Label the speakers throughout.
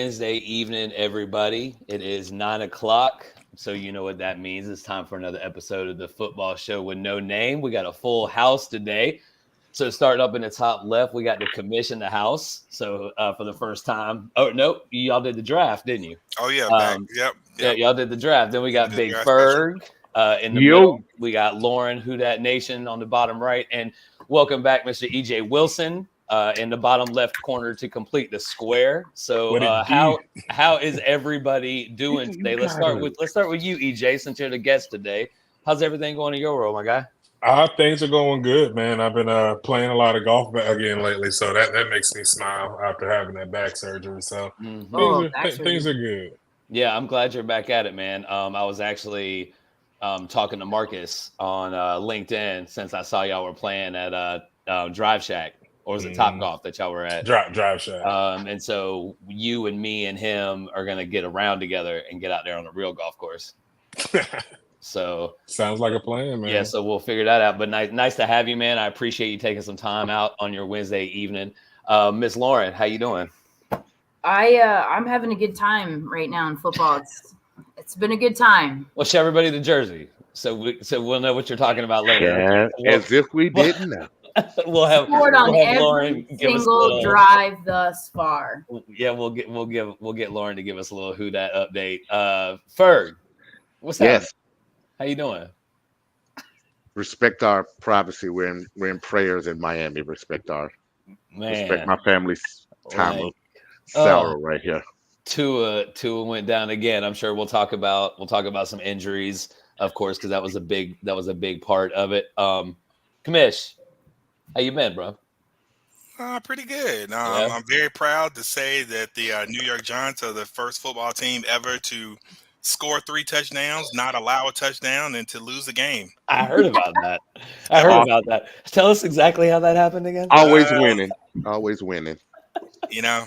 Speaker 1: Wednesday evening, everybody. It is 9 o'clock, so you know what that means. It's time for another episode of the Football Show with No Name. We got a full house today. So starting up in the top left, we got the commission the house. So for the first time, oh no, y'all did the draft, didn't you?
Speaker 2: Oh yeah, back. Yep.
Speaker 1: Yeah, y'all did the draft. Then we got Big Ferg in the middle. We got Lauren, Who Dat Nation on the bottom right, and welcome back, Mr. EJ Wilson. In the bottom left corner to complete the square. So how is everybody doing today? Let's start with you, EJ, since you're the guest today. How's everything going in your world, my guy?
Speaker 3: Things are going good, man. I've been playing a lot of golf again lately, so that makes me smile after having that back surgery. So things are good.
Speaker 1: Yeah, I'm glad you're back at it, man. I was actually talking to Marcus on LinkedIn since I saw y'all were playing at Drive Shack. Or was it Top Golf that y'all were at?
Speaker 3: Drive Shack.
Speaker 1: And so you and me and him are going to get around together and get out there on a real golf course. So
Speaker 3: sounds like a plan, man.
Speaker 1: Yeah, so we'll figure that out. But nice to have you, man. I appreciate you taking some time out on your Wednesday evening. Miss Lauren, how you doing?
Speaker 4: I'm having a good time right now in football. It's been a good time.
Speaker 1: Well, show everybody the jersey so we'll know what you're talking about later.
Speaker 5: Yeah, as if we didn't know.
Speaker 1: We'll have
Speaker 4: every
Speaker 1: Lauren
Speaker 4: single drive thus far.
Speaker 1: Yeah, we'll get Lauren to give us a little Who Dat update. Ferg, what's up?
Speaker 5: Yes.
Speaker 1: How you doing?
Speaker 5: Respect our privacy. We're in prayers in Miami. Respect my family's time of sorrow right here.
Speaker 1: Tua went down again. I'm sure we'll talk about some injuries, of course, because that was a big part of it. Commish, how you been, bro?
Speaker 2: Pretty good. I'm very proud to say that the New York Giants are the first football team ever to score 3 touchdowns, not allow a touchdown, and to lose a game.
Speaker 1: I heard about that. Tell us exactly how that happened again.
Speaker 5: Always winning.
Speaker 2: You know,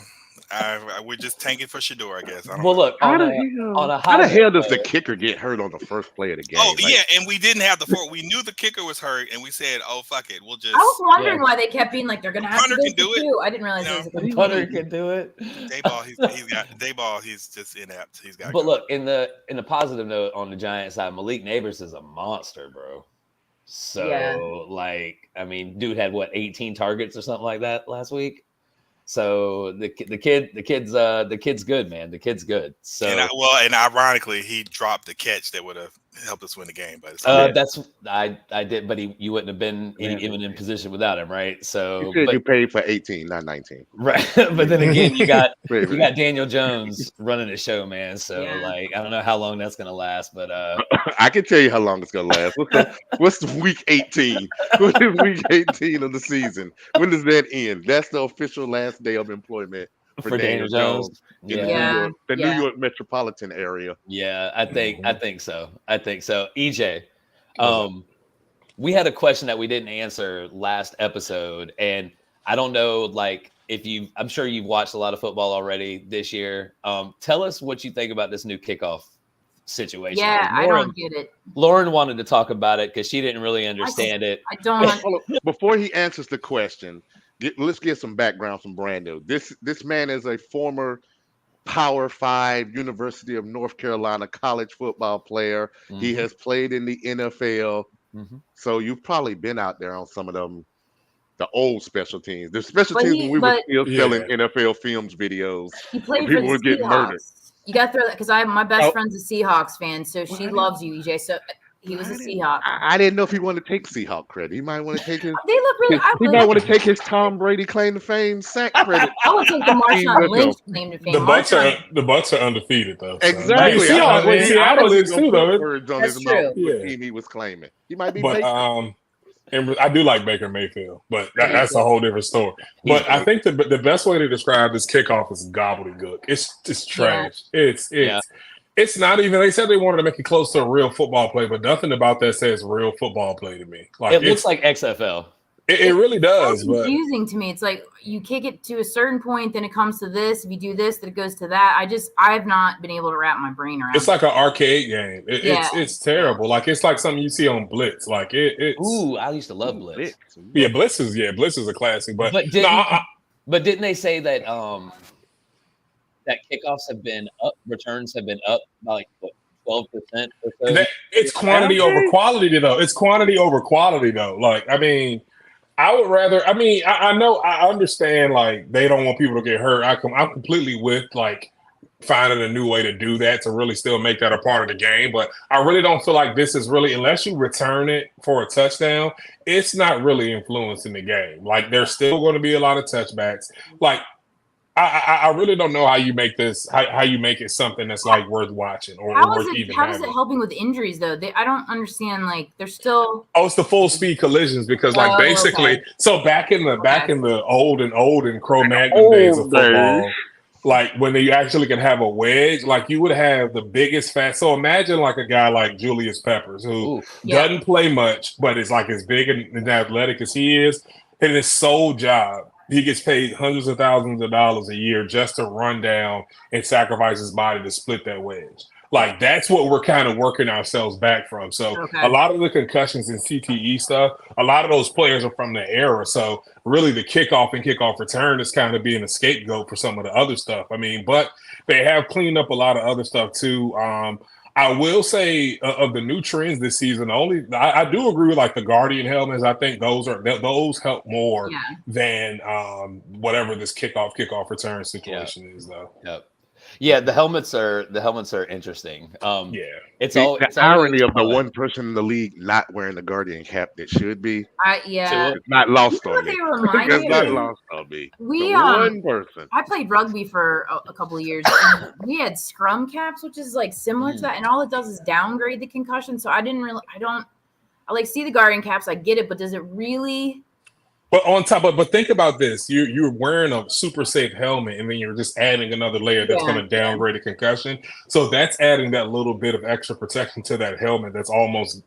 Speaker 2: we're just tanking for Shador, I guess.
Speaker 1: Look,
Speaker 5: how the hell does the kicker get hurt on the first play of the game?
Speaker 2: Oh, yeah, and we didn't have the 4. We knew the kicker was hurt, and we said, "Oh, fuck it, we'll just."
Speaker 4: I was wondering why they kept being like they're gonna have
Speaker 2: Hunter
Speaker 4: to
Speaker 2: can do it.
Speaker 4: I didn't realize
Speaker 1: Hunter can do it.
Speaker 2: Dayball, he's just inept. He's got.
Speaker 1: But look, in the positive note on the Giants side, Malik Neighbors is a monster, bro. So dude had 18 targets or something like that last week. So the kid's good, man. The kid's good. So
Speaker 2: and ironically, he dropped the catch that would have helped us win the game. But
Speaker 1: I did, but you wouldn't have been even in position without him, right? So
Speaker 5: you paid for 18, not 19,
Speaker 1: right? But then again, you got Daniel Jones running the show, man. So I don't know how long that's gonna last, but
Speaker 5: I can tell you how long it's gonna last. What's the week 18? What is week 18 of the season? When does that end? That's the official last day of employment for Daniel Jones in the New York metropolitan area.
Speaker 1: Yeah, I think so. EJ, we had a question that we didn't answer last episode, and I don't know, I'm sure you've watched a lot of football already this year. Tell us what you think about this new kickoff situation.
Speaker 4: Yeah, I don't get it.
Speaker 1: Lauren wanted to talk about it because she didn't really understand it.
Speaker 4: I don't.
Speaker 5: Before he answers the question, let's get some background from Brando. This man is a former Power 5 University of North Carolina college football player. Mm-hmm. He has played in the NFL. Mm-hmm. So you've probably been out there on some of them, the old special teams. The special teams when we were still selling NFL films videos.
Speaker 4: He played for the Seahawks. You got to throw that because my best friend's a Seahawks fan, so she loves you, EJ. So he was a Seahawk.
Speaker 5: I didn't know if he wanted to take Seahawk credit. He might want to take his.
Speaker 4: They look really.
Speaker 5: He might want to take his Tom Brady claim to fame sack credit.
Speaker 4: I would take the Marshawn Lynch claim to fame.
Speaker 3: The Bucks are undefeated though. So.
Speaker 5: Exactly.
Speaker 3: Seattle is too though.
Speaker 4: That's true.
Speaker 5: Team he was claiming. He might be.
Speaker 3: And I do like Baker Mayfield, but that's a whole different story. But I think the best way to describe this kickoff is gobbledygook. It's trash. Yeah. It's not even. They said they wanted to make it close to a real football play, but nothing about that says real football play to me.
Speaker 1: It looks like XFL.
Speaker 3: It really does.
Speaker 4: It's confusing to me. It's like you kick it to a certain point, then it comes to this. If you do this, then it goes to that. I've not been able to wrap my brain around.
Speaker 3: It's like an arcade game. It's terrible. Like it's like something you see on Blitz. Like it's.
Speaker 1: Ooh, I used to love Blitz.
Speaker 3: Yeah, Blitz is a classic. But
Speaker 1: didn't they say that that kickoffs have been up, returns have been up by like what, 12% or so.
Speaker 3: It's quantity over quality, though. It's quantity over quality, though. Like, I mean, I would rather. I mean, I know, I understand. Like, they don't want people to get hurt. I'm completely with like finding a new way to do that to really still make that a part of the game. But I really don't feel like this is really, unless you return it for a touchdown, it's not really influencing the game. Like, there's still going to be a lot of touchbacks. Like, I really don't know how you make this, how you make it something that's like worth watching or worth even.
Speaker 4: How is it helping with injuries though? I don't understand. Like, they're still.
Speaker 3: Oh, it's the full speed collisions because like basically, okay. So back in the old and Cro-Magnon days of football, like when you actually can have a wedge, like you would have the biggest fat. So imagine like a guy like Julius Peppers who doesn't play much, but is like as big and athletic as he is, and his sole job. He gets paid hundreds of thousands of dollars a year just to run down and sacrifice his body to split that wedge. Like, that's what we're kind of working ourselves back from. So a lot of the concussions and CTE stuff, a lot of those players are from the era. So really the kickoff and kickoff return is kind of being a scapegoat for some of the other stuff. I mean, but they have cleaned up a lot of other stuff too. I will say of the new trends this season, I do agree with like the Guardian helmets. I think those help more than whatever this kickoff return situation is though.
Speaker 1: Yep. Yeah, the helmets are interesting. It's
Speaker 5: the irony of the one person in the league not wearing the Guardian cap that should be. It's not lost on me. It's not lost on me. One person.
Speaker 4: I played rugby for a couple of years. And we had scrum caps, which is like similar to that, and all it does is downgrade the concussion. So I like see the Guardian caps. I get it, but does it really?
Speaker 3: But on top of, but think about this: you're wearing a super safe helmet, and then you're just adding another layer that's going to downgrade a concussion. So that's adding that little bit of extra protection to that helmet. That's almost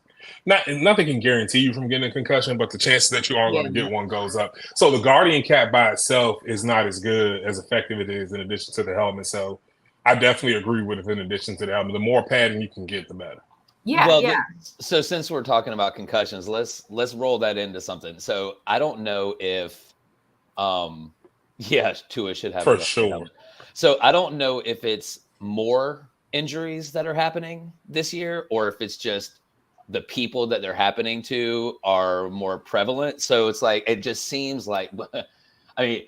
Speaker 3: nothing can guarantee you from getting a concussion, but the chances that you are going to get one goes up. So the Guardian cap by itself is not as good, as effective it is in addition to the helmet. So I definitely agree with it. In addition to the helmet, the more padding you can get, the better.
Speaker 1: So since we're talking about concussions, let's roll that into something. So I don't know if, Tua should have
Speaker 3: for sure.
Speaker 1: So I don't know if it's more injuries that are happening this year, or if it's just the people that they're happening to are more prevalent. So it's like it just seems like, I mean,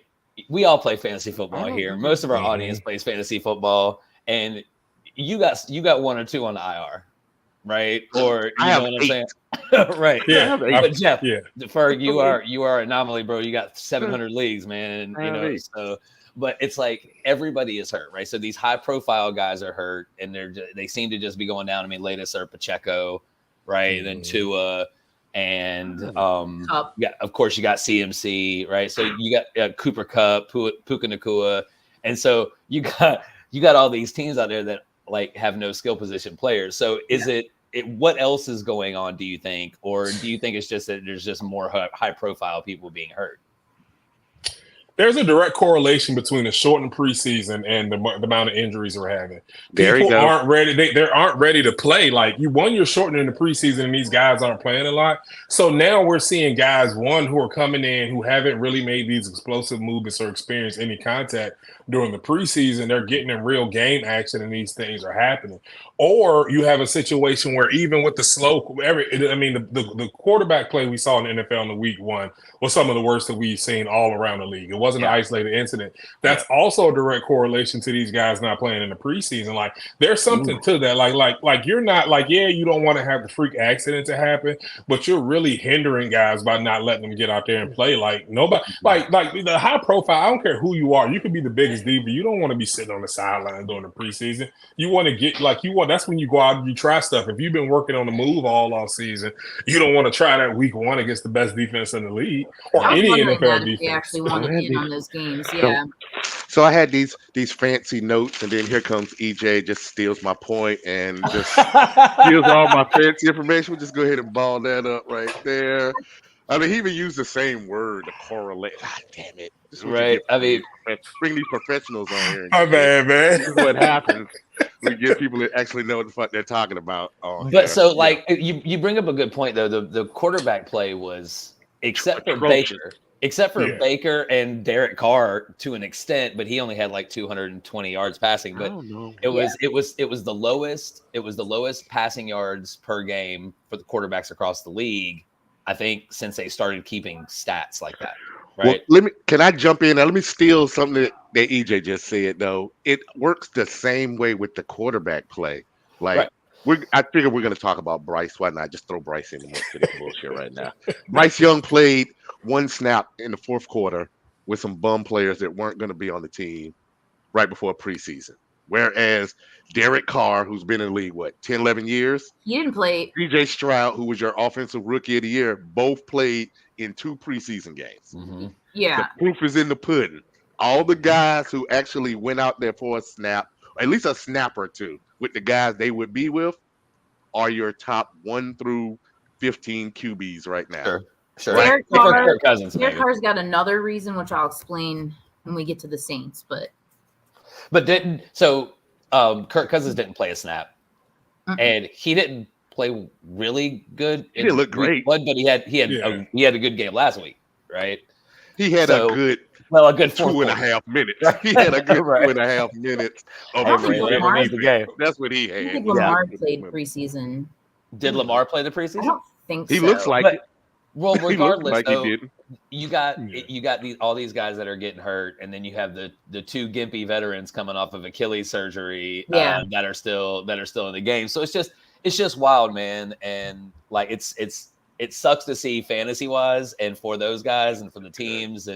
Speaker 1: we all play fantasy football here. Most of our audience plays fantasy football, and you got one or two on the IR. Right, or you know what I'm saying, right?
Speaker 3: Yeah,
Speaker 1: but Jeff, Ferg, you are an anomaly, bro. You got 700 leagues, man. So, but it's like everybody is hurt, right? So these high-profile guys are hurt, and they seem to just be going down. I mean, latest are Pacheco, right? And then Tua, and of course you got CMC, right? So you got Cooper Kupp, Puka Nacua, and so you got all these teams out there that like have no skill position players. So is it what else is going on, do you think? Or do you think it's just that there's just more high profile people being hurt?
Speaker 3: There's a direct correlation between the shortened preseason and the amount of injuries we're having. People aren't ready. They aren't ready to play. Like you're shortening in the preseason and these guys aren't playing a lot. So now we're seeing guys, who are coming in who haven't really made these explosive movements or experienced any contact during the preseason. They're getting in real game action and these things are happening. Or you have a situation where even with the the quarterback play we saw in the NFL in the week one was some of the worst that we've seen all around the league. It wasn't an isolated incident. That's also a direct correlation to these guys not playing in the preseason. Like there's something to that. Like you're not like, you don't want to have the freak accident to happen, but you're really hindering guys by not letting them get out there and play. Like nobody, like the high profile, I don't care who you are. You could be the biggest diva. You don't want to be sitting on the sideline during the preseason. You want to get that's when you go out and you try stuff. If you've been working on the move all off season, you don't want to try that week one against the best defense in the league or any NFL defense.
Speaker 4: They actually want to be in on those games.
Speaker 5: So I had these fancy notes, and then here comes EJ, just steals my point and just steals all my fancy information. We'll just go ahead and ball that up right there. I mean, he even used the same word to correlate. God damn it.
Speaker 1: Right. I mean,
Speaker 5: bring these professionals on here.
Speaker 3: My bad, man.
Speaker 5: This is what happens. We get people that actually know what the fuck they're talking about.
Speaker 1: You bring up a good point, though. The quarterback play was, except for Baker, except for Baker and Derek Carr to an extent, but he only had like 220 yards passing. But it was the lowest passing yards per game for the quarterbacks across the league, I think, since they started keeping stats like that. Right.
Speaker 5: Well, can I jump in? Now, let me steal something that EJ just said, though. It works the same way with the quarterback play. Like, I figure we're going to talk about Bryce. Why not just throw Bryce in the mix for this bullshit right now? Bryce Young played one snap in the fourth quarter with some bum players that weren't going to be on the team right before preseason. Whereas Derek Carr, who's been in the league, 10, 11 years?
Speaker 4: He didn't play.
Speaker 5: DJ Stroud, who was your offensive rookie of the year, both played in 2 preseason games.
Speaker 4: Mm-hmm. Yeah.
Speaker 5: The proof is in the pudding. All the guys who actually went out there for a snap, or at least a snap or two, with the guys they would be with, are your top 1 through 15 QBs right now.
Speaker 1: Sure.
Speaker 4: Derek Carr's got another reason, which I'll explain when we get to the Saints. But
Speaker 1: Kirk Cousins didn't play a snap, and he didn't play really good.
Speaker 5: He didn't look great,
Speaker 1: but he had a good game last week, right?
Speaker 5: He had a good 2.5 minutes. He had a good 2.5 minutes of
Speaker 1: the game.
Speaker 5: That's what he had.
Speaker 4: I think Lamar played preseason.
Speaker 1: Did Lamar play the preseason?
Speaker 4: I don't think
Speaker 5: he
Speaker 4: so.
Speaker 5: Looks like it.
Speaker 1: Well, regardless,
Speaker 5: like
Speaker 1: though,
Speaker 5: he didn't.
Speaker 1: you got all these guys that are getting hurt, and then you have the 2 gimpy veterans coming off of Achilles surgery that are still in the game. So it's just wild, man, and like it sucks to see fantasy wise and for those guys and for the teams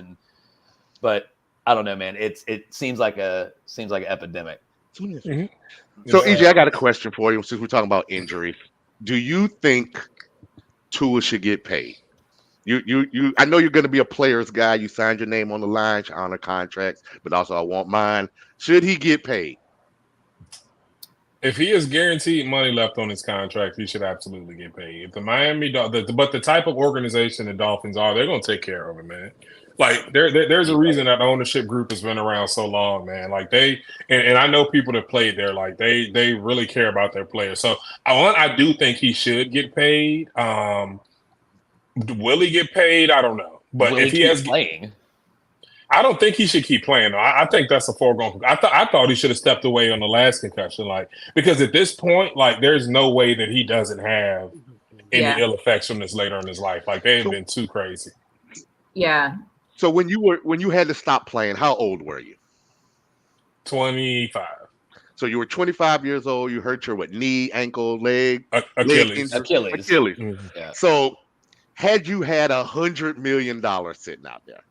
Speaker 1: but I don't know, man. It seems like an epidemic.
Speaker 5: Mm-hmm. So EJ, I got a question for you since we're talking about injuries. Do you think Tua should get paid? You I know you're going to be a player's guy. You signed your name on the line to honor contracts, but also I want mine. Should he get paid?
Speaker 3: If he is guaranteed money left on his contract, he should absolutely get paid. If the Miami Dolphins, but the type of organization the Dolphins are, they're going to take care of him, man. Like there's a reason that the ownership group has been around so long, man. Like and I know people that played there, like they really care about their players. So I do think he should get paid. Will he get paid? I don't know. But if he has
Speaker 1: playing,
Speaker 3: I don't think he should keep playing. I think that's a foregone. I thought he should have stepped away on the last concussion, because at this point, there's no way that he doesn't have any ill effects from this later in his life. They've been too crazy.
Speaker 4: Yeah.
Speaker 5: So when you had to stop playing, how old were you?
Speaker 3: 25.
Speaker 5: So you were 25 years old. You hurt your knee, ankle, leg,
Speaker 3: Achilles.
Speaker 5: Mm-hmm. Yeah. So had you had $100 million sitting out there,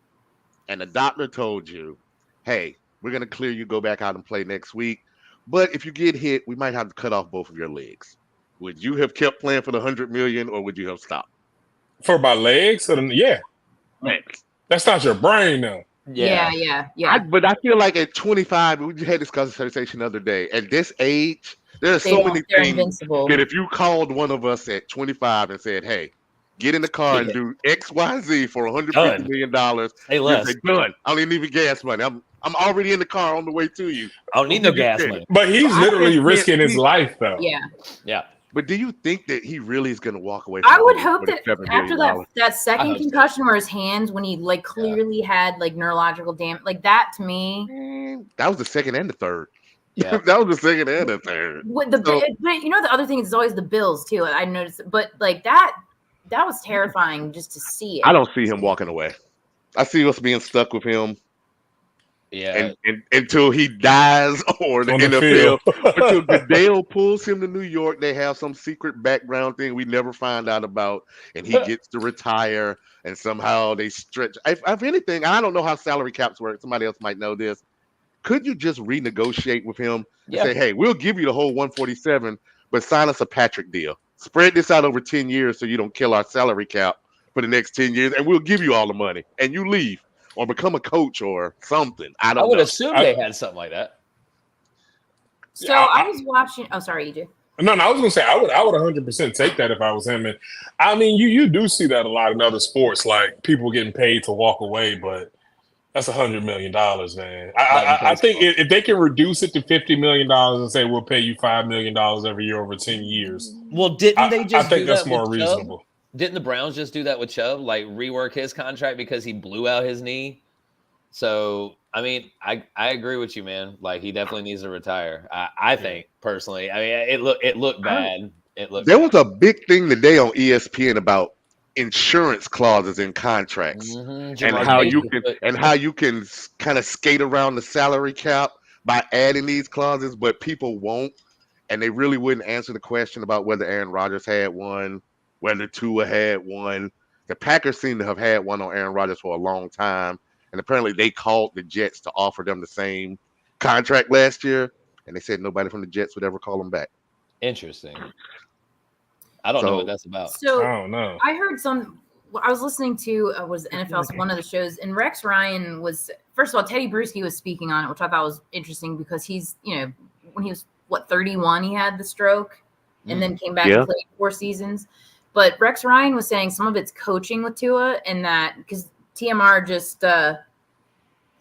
Speaker 5: and the doctor told you, "Hey, we're gonna clear you, go back out and play next week, but if you get hit, we might have to cut off both of your legs," would you have kept playing for the $100 million, or would you have stopped?
Speaker 3: For my legs? Yeah.
Speaker 5: Man.
Speaker 3: That's not your brain, though.
Speaker 4: Yeah.
Speaker 5: But I feel like at 25, we had this conversation the other day. At this age, there's so many things
Speaker 4: invincible.
Speaker 5: that if you called one of us at 25 and said, "Hey, get in the car and do X, Y, Z for $150 million,"
Speaker 1: hey, Les,
Speaker 5: done. I don't even need gas money. I'm already in the car on the way to you.
Speaker 1: I don't need no gas money.
Speaker 3: But he's literally risking his life, though.
Speaker 4: Yeah.
Speaker 5: But do you think that he really is going to walk away?
Speaker 4: I would hope that after that second concussion, where his hands, when he clearly had neurological damage, that to me,
Speaker 5: that was the second and the third.
Speaker 1: Yeah,
Speaker 5: that was the second and the third.
Speaker 4: But the other thing is always the Bills too. I noticed, but that was terrifying just to see it.
Speaker 5: I don't see him walking away. I see us being stuck with him.
Speaker 1: Yeah,
Speaker 5: and until he dies or the NFL, until Goodell pulls him to New York, they have some secret background thing we never find out about, and he gets to retire, and somehow they stretch. If anything, I don't know how salary caps work. Somebody else might know this. Could you just renegotiate with him and say, "Hey, we'll give you the whole 147, but sign us a Patrick deal. Spread this out over 10 years so you don't kill our salary cap for the next 10 years, and we'll give you all the money, and you leave." Or become a coach or something. I would
Speaker 1: assume they had something like that.
Speaker 4: So I was watching. Oh, sorry, EJ.
Speaker 3: No, I was gonna say I would 100% take that if I was him. And I mean, you do see that a lot in other sports, people getting paid to walk away, but that's $100 million, man. I think if they can reduce it to $50 million and say we'll pay you $5 million every year over 10 years.
Speaker 1: Well, didn't they just?
Speaker 3: I think that's more reasonable.
Speaker 1: Didn't the Browns just do that with Chubb? Like rework his contract because he blew out his knee. So I mean, I agree with you, man. Like he definitely needs to retire. I think personally. I mean, it looked bad.
Speaker 5: There was a big thing today on ESPN about insurance clauses in contracts and how you can kind of skate around the salary cap by adding these clauses, but people won't, and they really wouldn't answer the question about whether Aaron Rodgers had one, whether Tua had one. The Packers seem to have had one on Aaron Rodgers for a long time, and apparently they called the Jets to offer them the same contract last year, and they said nobody from the Jets would ever call them back.
Speaker 1: Interesting. I don't know what that's about.
Speaker 4: So
Speaker 3: I don't know.
Speaker 4: I heard I was listening to was NFL's one of the shows, and Rex Ryan was, first of all, Teddy Bruschi was speaking on it, which I thought was interesting because he's, when he was 31, he had the stroke and then came back and played 4 seasons. But Rex Ryan was saying some of it's coaching with Tua, and that because TMR just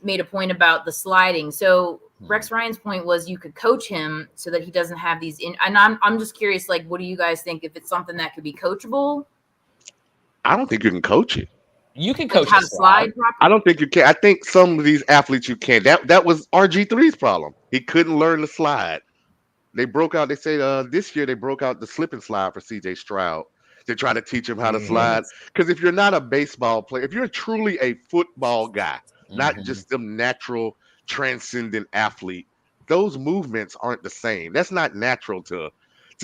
Speaker 4: made a point about the sliding. So Rex Ryan's point was you could coach him so that he doesn't have these and I'm just curious, like, what do you guys think, if it's something that could be coachable?
Speaker 5: I don't think you can coach it.
Speaker 1: You can coach
Speaker 4: how to slide properly.
Speaker 5: I don't think you can. I think some of these athletes you can. That was RG3's problem. He couldn't learn to slide. They broke out. They say this year they broke out the slip and slide for CJ Stroud to try to teach him how to slide. Because if you're not a baseball player, if you're truly a football guy, not just some natural transcendent athlete, those movements aren't the same. That's not natural to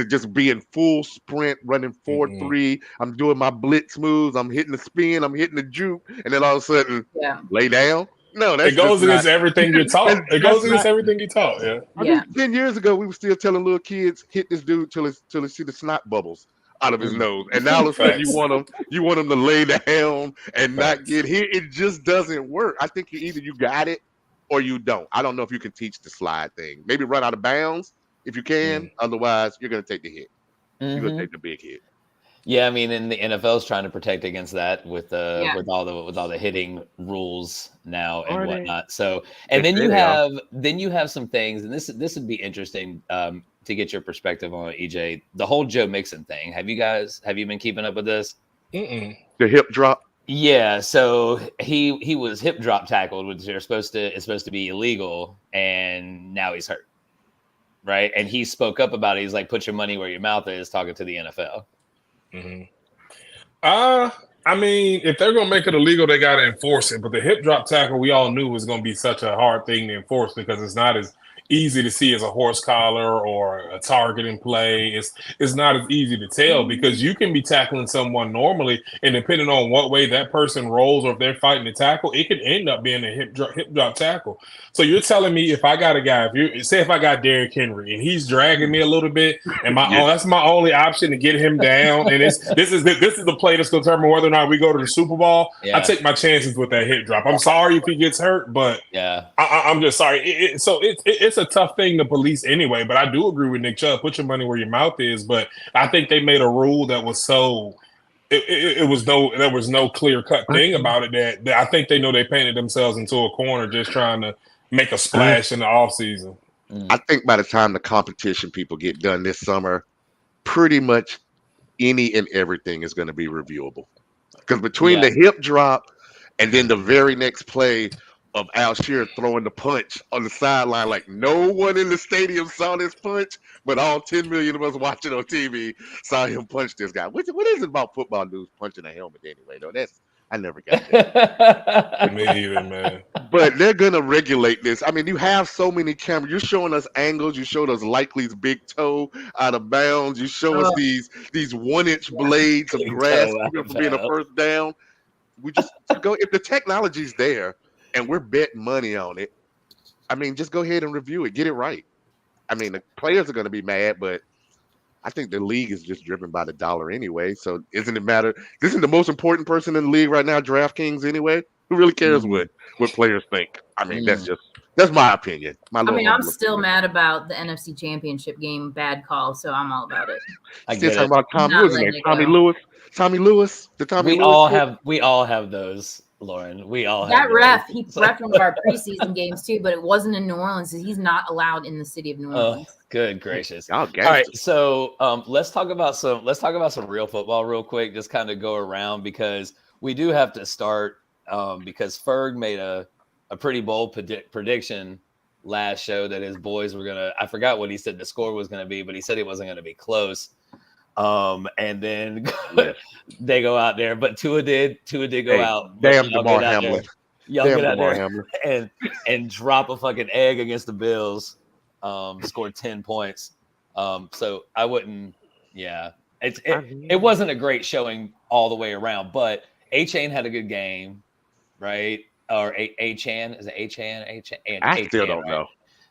Speaker 5: just be in full sprint, running 4-3. I'm doing my blitz moves. I'm hitting the spin. I'm hitting the juke, and then all of a sudden, lay down. No,
Speaker 3: it goes against everything you're taught. It goes against everything you're taught. Yeah.
Speaker 5: I mean, 10 years ago, we were still telling little kids hit this dude till he see the snot bubbles out of his nose, and now all of a sudden you want him to lay down and not get hit. It just doesn't work. I think either you got it or you don't. I don't know if you can teach the slide thing. Maybe run out of bounds if you can. Otherwise, you're going to take the hit. You're going to take the big hit.
Speaker 1: Yeah, I mean, and the NFL is trying to protect against that with all the hitting rules now and whatnot. So, and then you have some things, and this would be interesting to get your perspective on, EJ. The whole Joe Mixon thing. Have you been keeping up with this?
Speaker 5: The hip drop.
Speaker 1: Yeah, so he was hip drop tackled, which is supposed to be illegal, and now he's hurt, right? And he spoke up about it. He's like, "Put your money where your mouth is," talking to the NFL.
Speaker 3: I mean, if they're gonna make it illegal, they gotta enforce it. But the hip drop tackle, we all knew was gonna be such a hard thing to enforce because it's not as easy to see as a horse collar or a targeting play. It's not as easy to tell because you can be tackling someone normally, and depending on what way that person rolls or if they're fighting the tackle, it could end up being a hip drop tackle. So you're telling me if I got a guy, if I got Derrick Henry and he's dragging me a little bit, and that's my only option to get him down, and this is the play that's going to determine whether or not we go to the Super Bowl. I take my chances with that hip drop. I'm sorry if he gets hurt, but I'm just sorry. It's a tough thing to police anyway. But I do agree with Nick Chubb. Put your money where your mouth is. But I think they made a rule that was so. There was no clear cut thing about it that I think they know they painted themselves into a corner just trying to make a splash in the offseason.
Speaker 5: I think by the time the competition people get done this summer, pretty much any and everything is going to be reviewable. Because between the hip drop and then the very next play of Alshire throwing the punch on the sideline, like no one in the stadium saw this punch, but all 10 million of us watching on TV saw him punch this guy. What is it about football dudes punching a helmet anyway, though? I never got that.
Speaker 3: Me either, man.
Speaker 5: But they're going to regulate this. I mean, you have so many cameras. You're showing us angles. You showed us Likely's big toe out of bounds. You show us these 1-inch blades of grass for being a first down. We just go, if the technology's there and we're betting money on it, I mean, just go ahead and review it. Get it right. I mean, the players are going to be mad, but I think the league is just driven by the dollar anyway. So isn't it matter? This is the most important person in the league right now, DraftKings anyway. Who really cares what players think? I mean, that's my opinion.
Speaker 4: I'm still mad about the NFC Championship game bad call, so I'm all about it.
Speaker 5: Still talking about Tommy Lewis. We all
Speaker 1: have those. Lauren. We all
Speaker 4: that
Speaker 1: have
Speaker 4: ref. He refed one of our preseason games too, but it wasn't in New Orleans. So he's not allowed in the city of New Orleans.
Speaker 1: Oh, good gracious!
Speaker 5: Y'all
Speaker 1: All right,
Speaker 5: gangsters.
Speaker 1: so let's talk about some real football real quick. Just kind of go around because we do have to start because Ferg made a pretty bold prediction last show that his boys were gonna. I forgot what he said the score was gonna be, but he said it wasn't gonna be close. And then they go out there, but Tua did go out.
Speaker 5: Damn DeMar Hamlin.
Speaker 1: Y'all get out there and drop a fucking egg against the Bills. Scored 10 points. So I wouldn't. Yeah, it wasn't a great showing all the way around, but Achane had a good game, right? Or Achane is it Achane?
Speaker 5: I still don't know.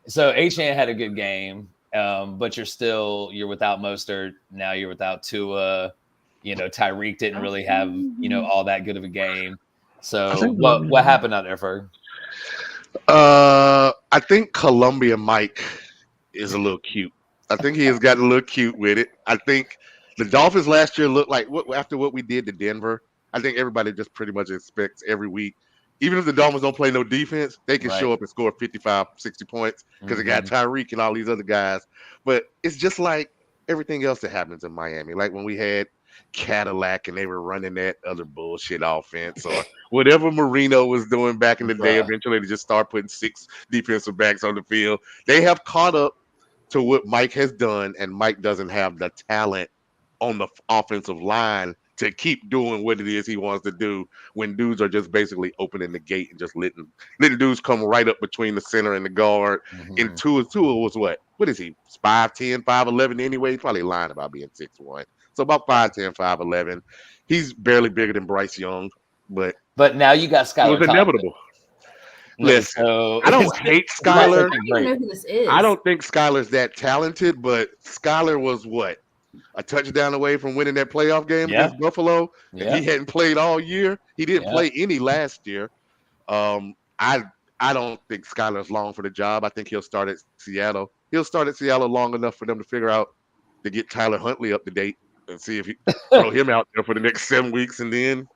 Speaker 1: So Achane had a good game. But you're without Mostert. Now you're without Tua. Tyreek didn't really have, all that good of a game. So what happened out there, Ferg?
Speaker 5: I think Columbia Mike is a little cute. I think he has gotten a little cute with it. I think the Dolphins last year looked like after what we did to Denver. I think everybody just pretty much expects every week, even if the Dolphins don't play no defense, they can show up and score 55, 60 points because they got Tyreek and all these other guys. But it's just like everything else that happens in Miami. Like when we had Cadillac and they were running that other bullshit offense or whatever Marino was doing back in the day. Eventually they just start putting 6 defensive backs on the field. They have caught up to what Mike has done, and Mike doesn't have the talent on the offensive line to keep doing what it is he wants to do when dudes are just basically opening the gate and just letting dudes come right up between the center and the guard. And Tua was what is he? 5'10", 5'11" anyway? He's probably lying about being 6'1". So about 5'10", 5'11". He's barely bigger than Bryce Young, but
Speaker 1: now you got Skylar.
Speaker 5: It was inevitable. Listen, I don't hate Skylar.
Speaker 4: I don't even know who this is.
Speaker 5: I don't think Skylar's that talented, but Skylar was what? A touchdown away from winning that playoff game against Buffalo. And he hadn't played all year. He didn't play any last year. I don't think Skylar's long for the job. I think he'll start at Seattle. He'll start at Seattle long enough for them to figure out to get Tyler Huntley up to date and see if he throw him out there for the next 7 weeks, and then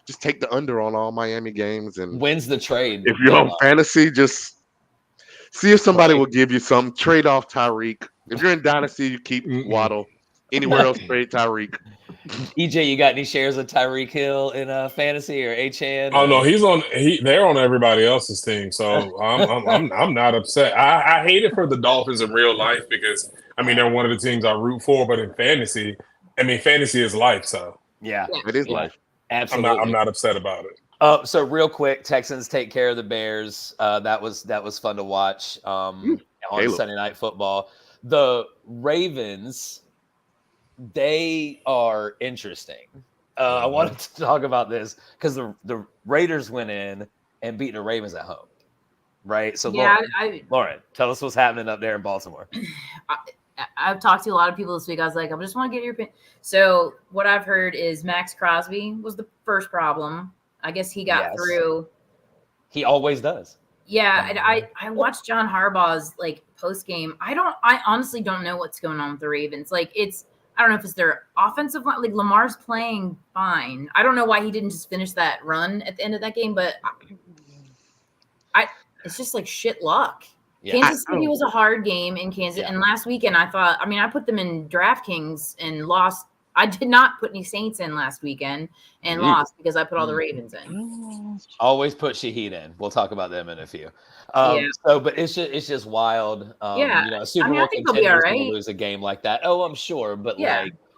Speaker 5: just take the under on all Miami games and
Speaker 1: wins the trade.
Speaker 5: If you're on fantasy, just see if somebody will give you some. Trade off Tyreek. If you're in dynasty, you keep Waddle. Anywhere else, trade Tyreek.
Speaker 1: EJ, you got any shares of Tyreek Hill in fantasy or Achane?
Speaker 3: Oh no, they're on everybody else's team, so I'm not upset. I hate it for the Dolphins in real life because they're one of the teams I root for, but in fantasy, fantasy is life. So
Speaker 5: it is life.
Speaker 1: Absolutely,
Speaker 3: I'm not upset about it.
Speaker 1: So real quick, Texans take care of the Bears. That was fun to watch on Sunday Night Football. The Ravens. They are interesting. I wanted to talk about this because the Raiders went in and beat the Ravens at home, right? So Lauren, tell us what's happening up there in Baltimore.
Speaker 4: I've talked to a lot of people this week. I was like, I just want to get your opinion. So what I've heard is Max Crosby was the first problem. I guess he got through.
Speaker 1: He always does.
Speaker 4: Yeah, and I watched John Harbaugh's post game. I honestly don't know what's going on with the Ravens. I don't know if it's their offensive line. Lamar's playing fine. I don't know why he didn't just finish that run at the end of that game, but it's just shit luck. Yeah. Kansas City was a hard game in Kansas. Yeah. And last weekend I thought, I put them in DraftKings and lost. I did not put any Saints in last weekend and lost because I put all the Ravens in.
Speaker 1: Always put Shaheed in. We'll talk about them in a few. But it's just wild. Super Bowl contenders will lose a game like that. Oh, I'm sure, but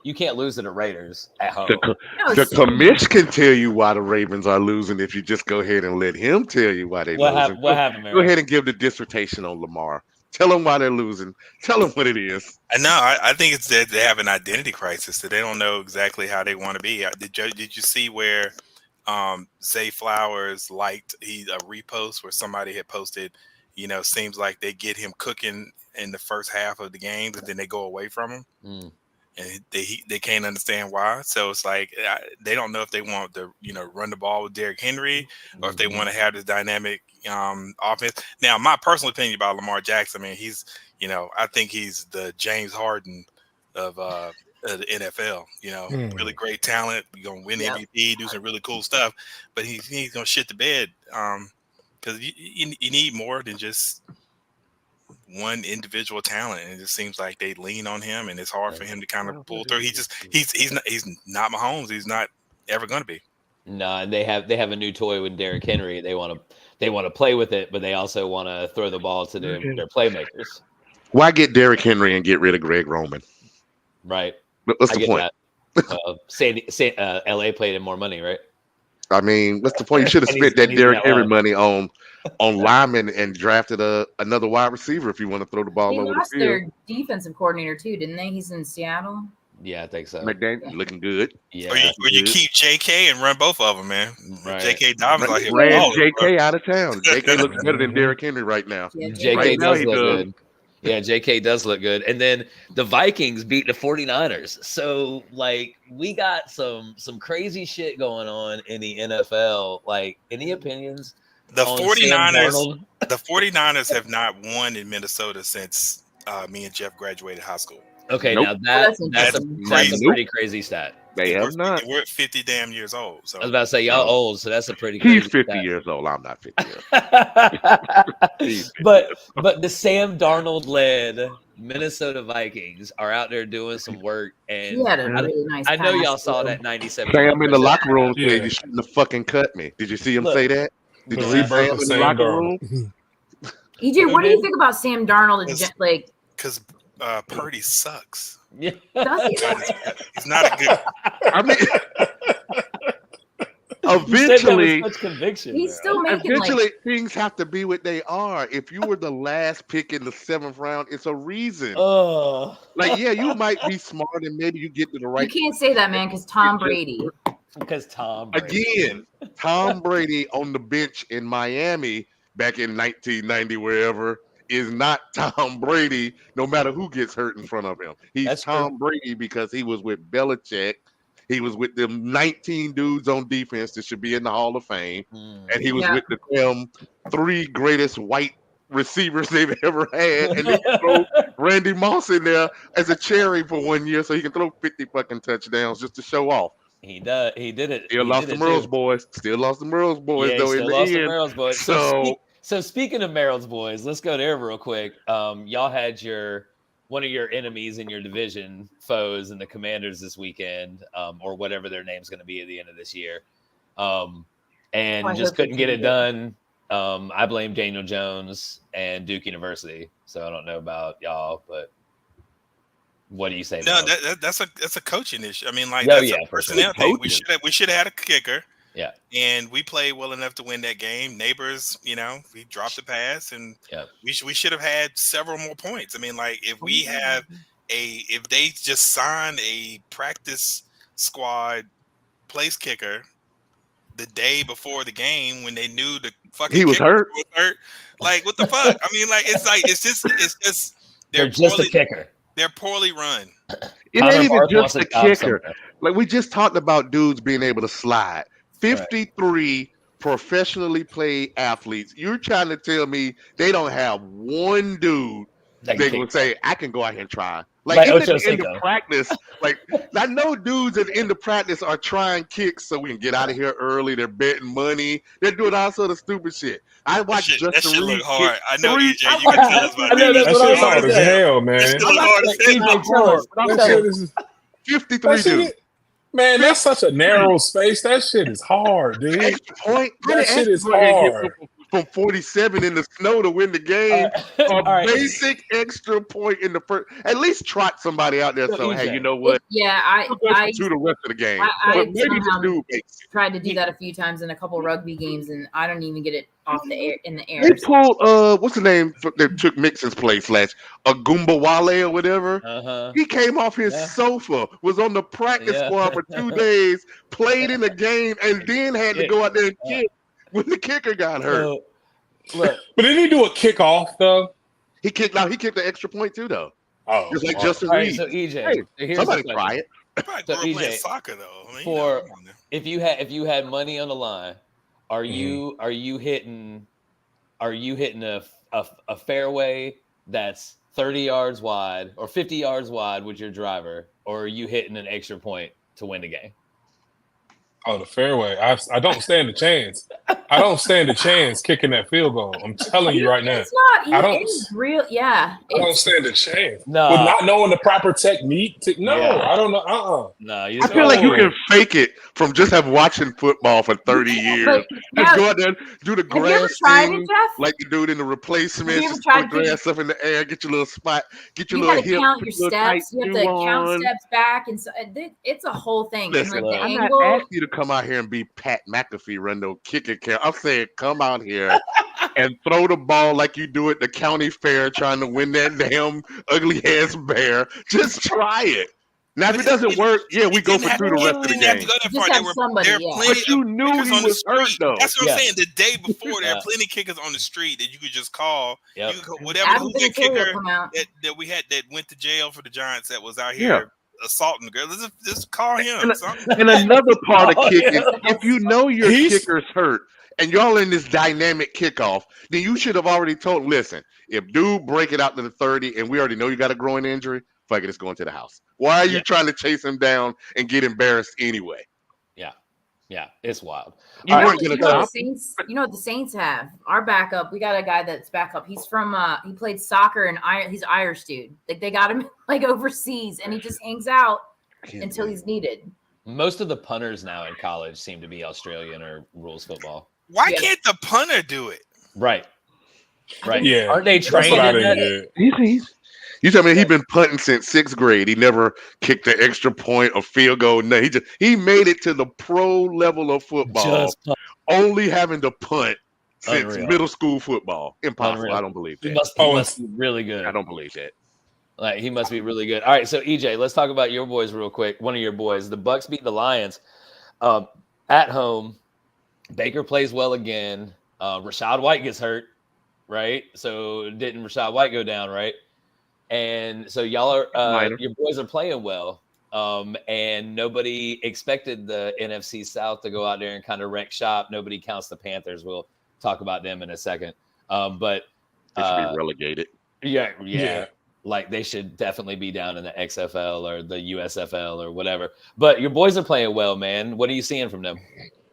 Speaker 1: you can't lose to the Raiders at home.
Speaker 5: The commish can tell you why the Ravens are losing if you just go ahead and let him tell you why they're losing.
Speaker 1: What happened, Mary?
Speaker 5: Go ahead and give the dissertation on Lamar. Tell them why they're losing. Tell them what it is.
Speaker 2: No, I think it's that they have an identity crisis. That they don't know exactly how they want to be. Did you see where Zay Flowers liked a repost where somebody had posted, seems like they get him cooking in the first half of the games and then they go away from him. And they can't understand why. So it's they don't know if they want to run the ball with Derrick Henry or if they want to have this dynamic offense. Now, my personal opinion about Lamar Jackson, he's I think he's the James Harden of the NFL. Really great talent. You're gonna win MVP, do some really cool stuff, but he's gonna shit the bed because you need more than just one individual talent, and it just seems like they lean on him, and it's hard for him to kind of pull through. He's not Mahomes. He's not ever going to be.
Speaker 1: No, and they have a new toy with Derrick Henry. They want to play with it, but they also want to throw the ball to their playmakers.
Speaker 5: Why get Derrick Henry and get rid of Greg Roman?
Speaker 1: Right.
Speaker 5: What's the point?
Speaker 1: LA paid him more money, right?
Speaker 5: I mean, what's the point? You should have spent that Derrick Henry money on linemen and drafted another wide receiver if you want to throw the ball over the field.
Speaker 4: They lost their defensive coordinator too, didn't they? He's in Seattle.
Speaker 1: Yeah, I think so.
Speaker 5: McDaniel looking good.
Speaker 1: Yeah.
Speaker 2: Or you keep JK and run both of them, man.
Speaker 1: Right.
Speaker 2: JK Dobbins like
Speaker 5: ran JK out of town. JK looks better than Derrick Henry right now.
Speaker 4: Yeah,
Speaker 1: JK
Speaker 5: right
Speaker 1: does look good. Yeah, JK does look good. And then the Vikings beat the 49ers. So, like, we got some crazy shit going on in the NFL. Like, any opinions?
Speaker 2: The 49ers have not won in Minnesota since me and Jeff graduated high school.
Speaker 1: Okay,
Speaker 5: Nope.
Speaker 1: now that's a pretty crazy stat.
Speaker 5: They have not.
Speaker 2: We're 50 damn years old. So
Speaker 1: I was about to say y'all old, so that's a pretty crazy
Speaker 5: He's 50
Speaker 1: stat.
Speaker 5: years old. I'm not 50 years old.
Speaker 1: but the Sam Darnold led Minnesota Vikings are out there doing some work, and
Speaker 4: He had a really nice
Speaker 1: I know
Speaker 4: pass,
Speaker 1: y'all saw
Speaker 4: too.
Speaker 1: that 97.
Speaker 5: Sam in the locker room
Speaker 3: Yeah.
Speaker 5: said you shouldn't have fucking cut me. Did you see him
Speaker 1: Look,
Speaker 5: say that? Did you
Speaker 3: The
Speaker 5: see
Speaker 3: rebirth
Speaker 5: Sam
Speaker 3: of
Speaker 5: in the
Speaker 3: Sam
Speaker 5: locker
Speaker 3: Darnold.
Speaker 5: room?
Speaker 4: EJ, what do you think about Sam Darnold? Like,
Speaker 2: because Purdy sucks.
Speaker 1: Yeah.
Speaker 4: does he?
Speaker 2: He's not a good.
Speaker 5: I mean,
Speaker 1: You said that
Speaker 5: eventually,
Speaker 1: with such conviction.
Speaker 4: He's still making
Speaker 5: eventually things have to be what they are. If you were the last pick in the 7th round, it's a reason.
Speaker 1: Oh,
Speaker 5: Like, yeah, you might be smart and maybe you get to the
Speaker 4: You
Speaker 5: right.
Speaker 4: can't say that, man, because Tom Brady.
Speaker 1: because Tom Brady.
Speaker 5: Again, Tom Brady on the bench in Miami back in 1990, wherever, is not Tom Brady, no matter who gets hurt in front of him. He's
Speaker 1: That's
Speaker 5: Tom Brady because he was with Belichick. He was with them 19 dudes on defense that should be in the Hall of Fame. And he was with the 3 greatest white receivers they've ever had. And they throw Randy Moss in there as a cherry for 1 year so he can throw 50 fucking touchdowns just to show off.
Speaker 1: He did it.
Speaker 5: Still lost the Merles boys. Still lost the Merles boys,
Speaker 1: Yeah,
Speaker 5: though,
Speaker 1: he
Speaker 5: in
Speaker 1: still
Speaker 5: the
Speaker 1: lost the
Speaker 5: end.
Speaker 1: Merles boys. So speaking of Merrill's boys, let's go there real quick. Y'all had one of your enemies in your division foes in the Commanders this weekend, or whatever their name's going to be at the end of this year, and just couldn't get it done. I blame Daniel Jones and Duke University. So I don't know about y'all, but what do you say?
Speaker 2: No, that's a coaching issue. I mean, like
Speaker 1: Oh,
Speaker 2: that's
Speaker 1: yeah,
Speaker 2: a
Speaker 1: for sure.
Speaker 2: personnel thing. We should have had a kicker.
Speaker 1: Yeah.
Speaker 2: And we played well enough to win that game. Neighbors, we dropped the pass, and we should have had several more points. I mean, like if they just signed a practice squad place kicker the day before the game when they knew the fucking
Speaker 5: He was hurt.
Speaker 2: Like what the fuck? I mean, like it's just
Speaker 1: they're just a kicker.
Speaker 2: They're poorly run.
Speaker 5: It ain't even just a kicker. Like we just talked about dudes being able to slide. 53 professionally played athletes. You're trying to tell me they don't have one dude they would say, I can go out here and try. Like even at the end of practice, like I know dudes at the end of practice are trying kicks so we can get out of here early. They're betting money. They're doing all sort of stupid shit. I watched
Speaker 2: that
Speaker 5: Justin
Speaker 2: shit
Speaker 5: Reed
Speaker 2: look hard. I know,
Speaker 5: EJ,
Speaker 2: you can tell us about that.
Speaker 3: That shit hard as hell, man.
Speaker 2: That shit look hard.
Speaker 5: 53 dudes.
Speaker 3: Man, that's such a narrow space. That shit is hard, dude.
Speaker 5: Extra point.
Speaker 3: That shit is hard.
Speaker 5: From 47 in the snow to win the game. Basic extra point in the first. At least trot somebody out there. So hey, you know what?
Speaker 4: Yeah, I
Speaker 5: do the rest of the game.
Speaker 4: I
Speaker 5: maybe just do
Speaker 4: tried to do that a few times in a couple rugby games, and I don't even get it off the air in the air.
Speaker 5: They pulled what's the name that took Mixon's place last? Agumba Wale or whatever. He came off his sofa, was on the practice squad for 2 days, played in the game, and then had to go out there and kick when the kicker got hurt.
Speaker 3: But didn't he do a kickoff though?
Speaker 5: He kicked the extra point too, though.
Speaker 3: Oh,
Speaker 5: just like Justin Reed.
Speaker 1: So EJ,
Speaker 5: hey, somebody try it.
Speaker 2: So EJ, soccer though.
Speaker 1: If you had money on the line, are you hitting a fairway that's 30 yards wide or 50 yards wide with your driver, or are you hitting an extra point to win the game?
Speaker 3: Oh, the fairway. I don't stand a chance. I don't stand a chance kicking that field goal. I'm telling you right now.
Speaker 4: It's not.
Speaker 3: I don't.
Speaker 4: It's real. Yeah.
Speaker 3: I don't stand a chance.
Speaker 1: No.
Speaker 3: With not knowing the proper technique. I don't know.
Speaker 1: No,
Speaker 5: I feel like you can fake it from just watching football for 30 years. Just go out there, do the grass thing, like the dude in the replacements. Just put grass up in the air, get your little spot, get your little hip.
Speaker 4: You got to count your steps. You have to count steps back, and so it's a whole thing.
Speaker 5: Listen,
Speaker 4: and like
Speaker 5: I'm not asking you to come out here and be Pat McAfee, run no kicking camp. I'm saying come out here and throw the ball like you do at the county fair, trying to win that damn ugly ass bear. Just try it. Now, if it doesn't work, we go through the rest of the game.
Speaker 2: But
Speaker 5: you knew he was hurt, though.
Speaker 2: That's what I'm saying. The day before, there are plenty of kickers on the street that you could just call. You could go, whatever who's that kicker that we had that went to jail for the Giants that was out here assaulting the girl. Let's just call him.
Speaker 5: And another part of kicking, if you know your kicker's hurt and y'all in this dynamic kickoff, then you should have already told, listen, if dude break it out to the 30 and we already know you got a groin injury, fuck it, it's going to the house. Why are you trying to chase him down and get embarrassed anyway?
Speaker 1: Yeah, it's wild.
Speaker 5: You weren't going to stop.
Speaker 4: You know what the Saints have? Our backup, we got a guy that's backup. He's from he played soccer and he's Irish dude. Like they got him like overseas and he just hangs out until he's needed.
Speaker 1: Most of the punters now in college seem to be Australian or rules football.
Speaker 2: Why can't the punter do it?
Speaker 1: Right.
Speaker 3: Yeah.
Speaker 1: Aren't they trained in that?
Speaker 5: You tell me he's been punting since 6th grade. He never kicked an extra point or field goal. No, he made it to the pro level of football, only having to punt since middle school football. Impossible. Unreal. I don't believe that.
Speaker 1: He must be really good.
Speaker 5: I don't believe that.
Speaker 1: Like he must be really good. All right, so EJ, let's talk about your boys real quick. One of your boys, the Bucks beat the Lions at home. Baker plays well again. Rachaad White gets hurt, right? So didn't Rachaad White go down, right? And so y'all are your boys are playing well, and nobody expected the NFC South to go out there and kind of wreck shop. Nobody counts the Panthers. We'll talk about them in a second. But
Speaker 5: they should be relegated.
Speaker 1: Yeah. Like they should definitely be down in the XFL or the USFL or whatever. But your boys are playing well, man. What are you seeing from them?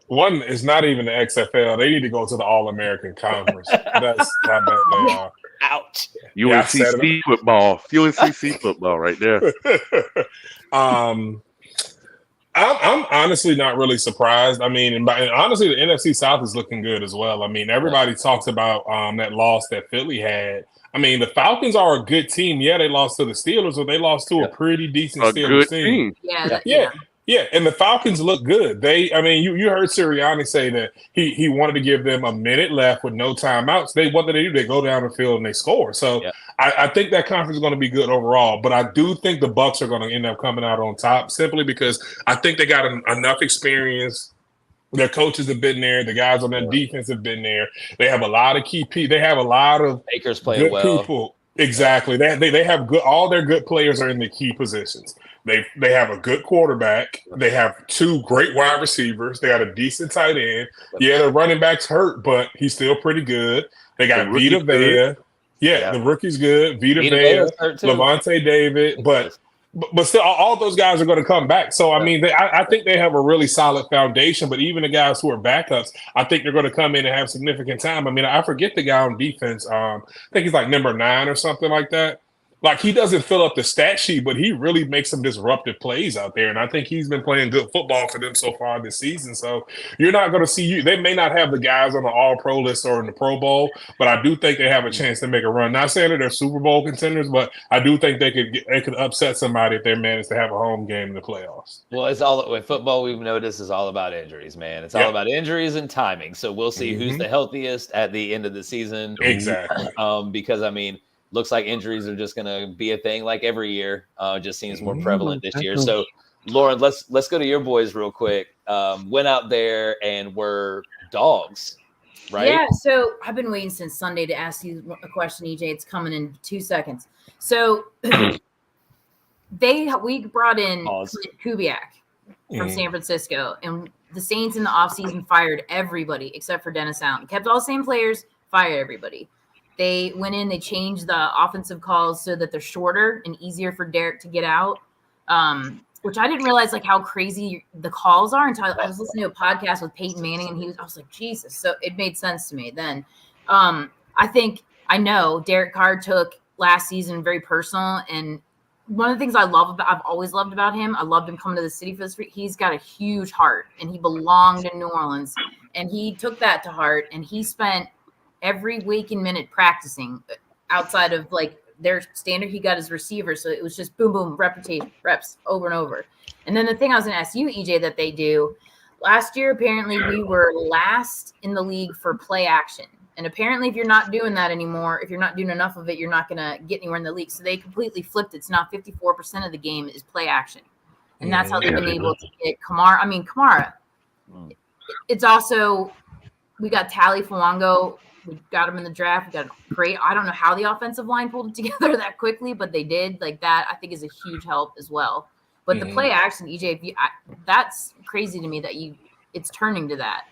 Speaker 3: One is not even the XFL. They need to go to the All-American Conference. That's how bad they are.
Speaker 1: Ouch.
Speaker 5: UNCC football. UNCC football right there.
Speaker 3: I'm honestly not really surprised. I mean, and honestly, the NFC South is looking good as well. I mean, everybody talks about that loss that Philly had. I mean, the Falcons are a good team. Yeah, they lost to the Steelers, but they lost to a pretty decent Steelers team. Yeah, and the Falcons look good. You heard Sirianni say that he wanted to give them a minute left with no timeouts. What do they do? They go down the field and they score. So I think that conference is going to be good overall. But I do think the Bucks are going to end up coming out on top simply because I think they got enough experience. Their coaches have been there. The guys on their defense have been there. They have a lot of key people. They have a lot of
Speaker 1: Baker's playing well.
Speaker 3: People. Exactly. They have good. All their good players are in the key positions. They have a good quarterback. They have 2 great wide receivers. They got a decent tight end. Yeah, the running back's hurt, but he's still pretty good. They got Vita Vea. Yeah, the rookie's good. Vita Vea, Levante David, but still, all those guys are going to come back. So, I mean, I think they have a really solid foundation. But even the guys who are backups, I think they're going to come in and have significant time. I mean, I forget the guy on defense. I think he's like number 9 or something like that. Like, he doesn't fill up the stat sheet, but he really makes some disruptive plays out there. And I think he's been playing good football for them so far this season. So you're not going to see they may not have the guys on the All-Pro list or in the Pro Bowl, but I do think they have a chance to make a run. Not saying that they're Super Bowl contenders, but I do think they could upset somebody if they manage to have a home game in the playoffs.
Speaker 1: Well, it's all with football. We've noticed is all about injuries, man. It's all about injuries and timing. So we'll see who's the healthiest at the end of the season.
Speaker 3: Exactly.
Speaker 1: Because I mean, looks like injuries are just going to be a thing like every year. Just seems more prevalent this year. So, Lauren, let's go to your boys real quick. Went out there and were dogs, right?
Speaker 4: Yeah. So I've been waiting since Sunday to ask you a question, EJ. It's coming in 2 seconds. So we brought in Kubiak from San Francisco, and the Saints in the offseason fired everybody except for Dennis Allen. Kept all the same players, fired everybody. They went in, they changed the offensive calls so that they're shorter and easier for Derek to get out. Which I didn't realize like how crazy the calls are until I was listening to a podcast with Peyton Manning, and I was like, Jesus. So it made sense to me then. I know Derek Carr took last season very personal, and one of the things I've always loved about him, I loved him coming to the city for this. He's got a huge heart, and he belonged in New Orleans, and he took that to heart, and he spent every waking minute practicing outside of like their standard. He got his receiver, so it was just boom, boom, reps over and over. And then the thing I was going to ask you, EJ, that they do last year, apparently we were last in the league for play action. And apparently if you're not doing that anymore, if you're not doing enough of it, you're not going to get anywhere in the league. So they completely flipped it. It's now 54% of the game is play action. And that's how they've been able to get Kamara. It's also, we got Tally Fuango. We got him in the draft. We got great. I don't know how the offensive line pulled it together that quickly, but they did. Like that, I think is a huge help as well. But the play action, EJ, that's crazy to me that it's turning to that.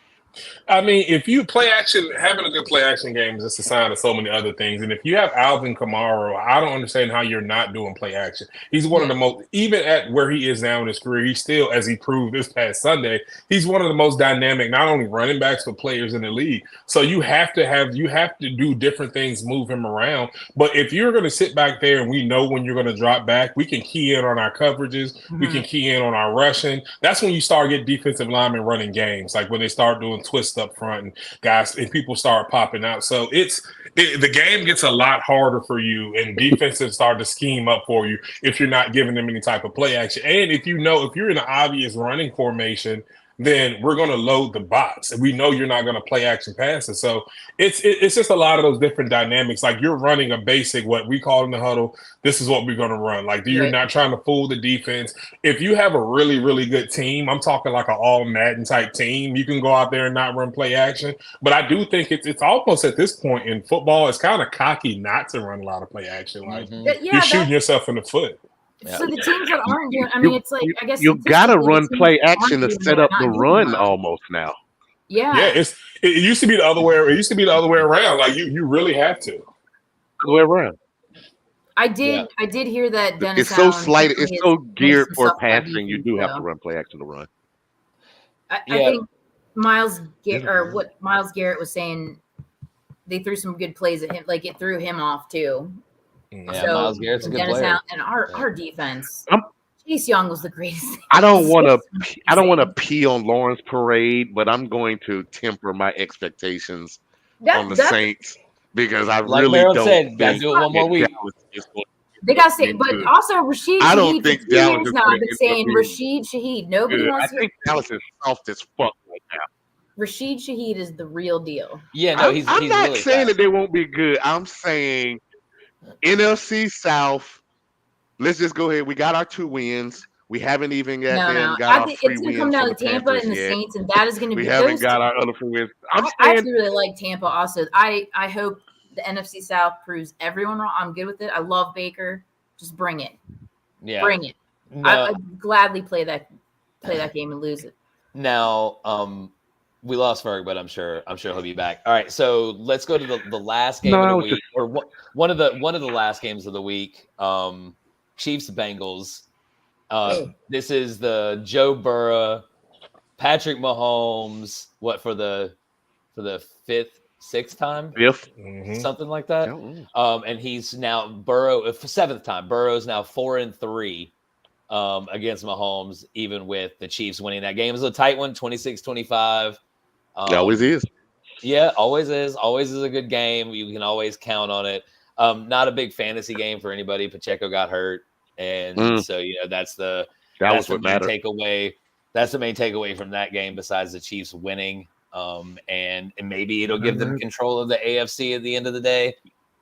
Speaker 3: I mean, if you play action, having a good play action game is just a sign of so many other things. And if you have Alvin Kamara, I don't understand how you're not doing play action. He's one of the most, even at where he is now in his career, he's still, as he proved this past Sunday, he's one of the most dynamic, not only running backs, but players in the league. So you have to do different things, move him around. But if you're going to sit back there and we know when you're going to drop back, we can key in on our coverages. We can key in on our rushing. That's when you start getting defensive linemen running games, like when they start doing twist up front and guys and people start popping out. So the game gets a lot harder for you, and defenses start to scheme up for you if you're not giving them any type of play action. And if you're in an obvious running formation, then we're going to load the box, and we know you're not going to play action passes. So it's just a lot of those different dynamics. Like you're running a basic, what we call in the huddle, this is what we're going to run. Like you're not trying to fool the defense. If you have a really, really good team, I'm talking like an all Madden type team, you can go out there and not run play action. But I do think it's almost at this point in football, it's kind of cocky not to run a lot of play action. Like you're shooting yourself in the foot.
Speaker 4: So the teams that aren't doing, I mean, it's like, I guess
Speaker 5: you gotta run play action to set up the run almost now.
Speaker 4: Yeah.
Speaker 3: It used to be the other way. It used to be the other way around. Like you really have to.
Speaker 5: The way around.
Speaker 4: I did hear that Dennis.
Speaker 5: It's so slight. It's so geared for passing. You do have to run play action to run.
Speaker 4: I think Myles Garrett was saying they threw some good plays at him. Like it threw him off too.
Speaker 1: Yeah, so Myles Garrett's a good player.
Speaker 4: And our defense. Chase Young was the greatest thing.
Speaker 5: I don't want to pee on Lawrence Parade, but I'm going to temper my expectations on the Saints because I
Speaker 1: like
Speaker 5: really
Speaker 1: Meryl
Speaker 5: don't.
Speaker 1: Said, gotta do it one more week.
Speaker 4: They got to say, but also Rashid
Speaker 5: I don't
Speaker 4: Shaheed
Speaker 5: think Dallas is
Speaker 4: now been saying Rashid Shaheed. Nobody wants to.
Speaker 5: I think Dallas is soft as fuck right now.
Speaker 4: Rashid Shaheed is the real deal.
Speaker 1: Yeah, no, he's
Speaker 5: I'm not
Speaker 1: really
Speaker 5: saying that they won't be good. I'm saying NFC South. Let's just go ahead. We got our 2 wins. We haven't even got our 3 wins.
Speaker 4: It's going to come down to Tampa and the Saints, and that is going to be.
Speaker 5: We haven't got our other 3 wins.
Speaker 4: I actually really like Tampa. Also, I hope the NFC South proves everyone wrong. I'm good with it. I love Baker. Just bring it.
Speaker 1: Yeah,
Speaker 4: bring it. No. I'd gladly play that game and lose it.
Speaker 1: Now, we lost Ferg, but I'm sure he'll be back. All right, so let's go to the last game of the week, or one of the last games of the week. Chiefs Bengals. This is the Joe Burrow, Patrick Mahomes. What for the 6th time? Something like that. And he's now Burrow 7th time. Burrow's now 4-3 against Mahomes, even with the Chiefs winning that game. It was a tight one, 26-25.
Speaker 5: It always is.
Speaker 1: Yeah, always is. Always is a good game. You can always count on it. Not a big fantasy game for anybody. Pacheco got hurt, and so that's the main takeaway. That's the main takeaway from that game. Besides the Chiefs winning, and maybe it'll give them control of the AFC at the end of the day.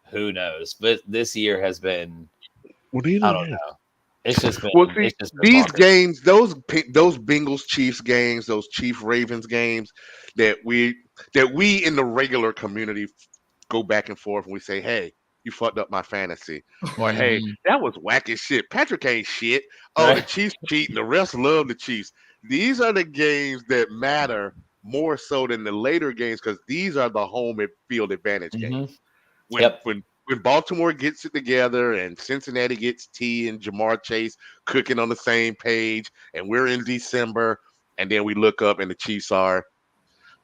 Speaker 1: Who knows? But this year has been. I don't know. It's just been.
Speaker 5: These games, those Bengals Chiefs games, those Chiefs Ravens games, that we in the regular community go back and forth and we say, hey, you fucked up my fantasy. Or, hey, that was whack as shit. Patrick ain't shit. Oh, the Chiefs cheating. The rest love the Chiefs. These are the games that matter more so than the later games because these are the home field advantage games. When Baltimore gets it together and Cincinnati gets T and Jamar Chase cooking on the same page, and we're in December, and then we look up and the Chiefs are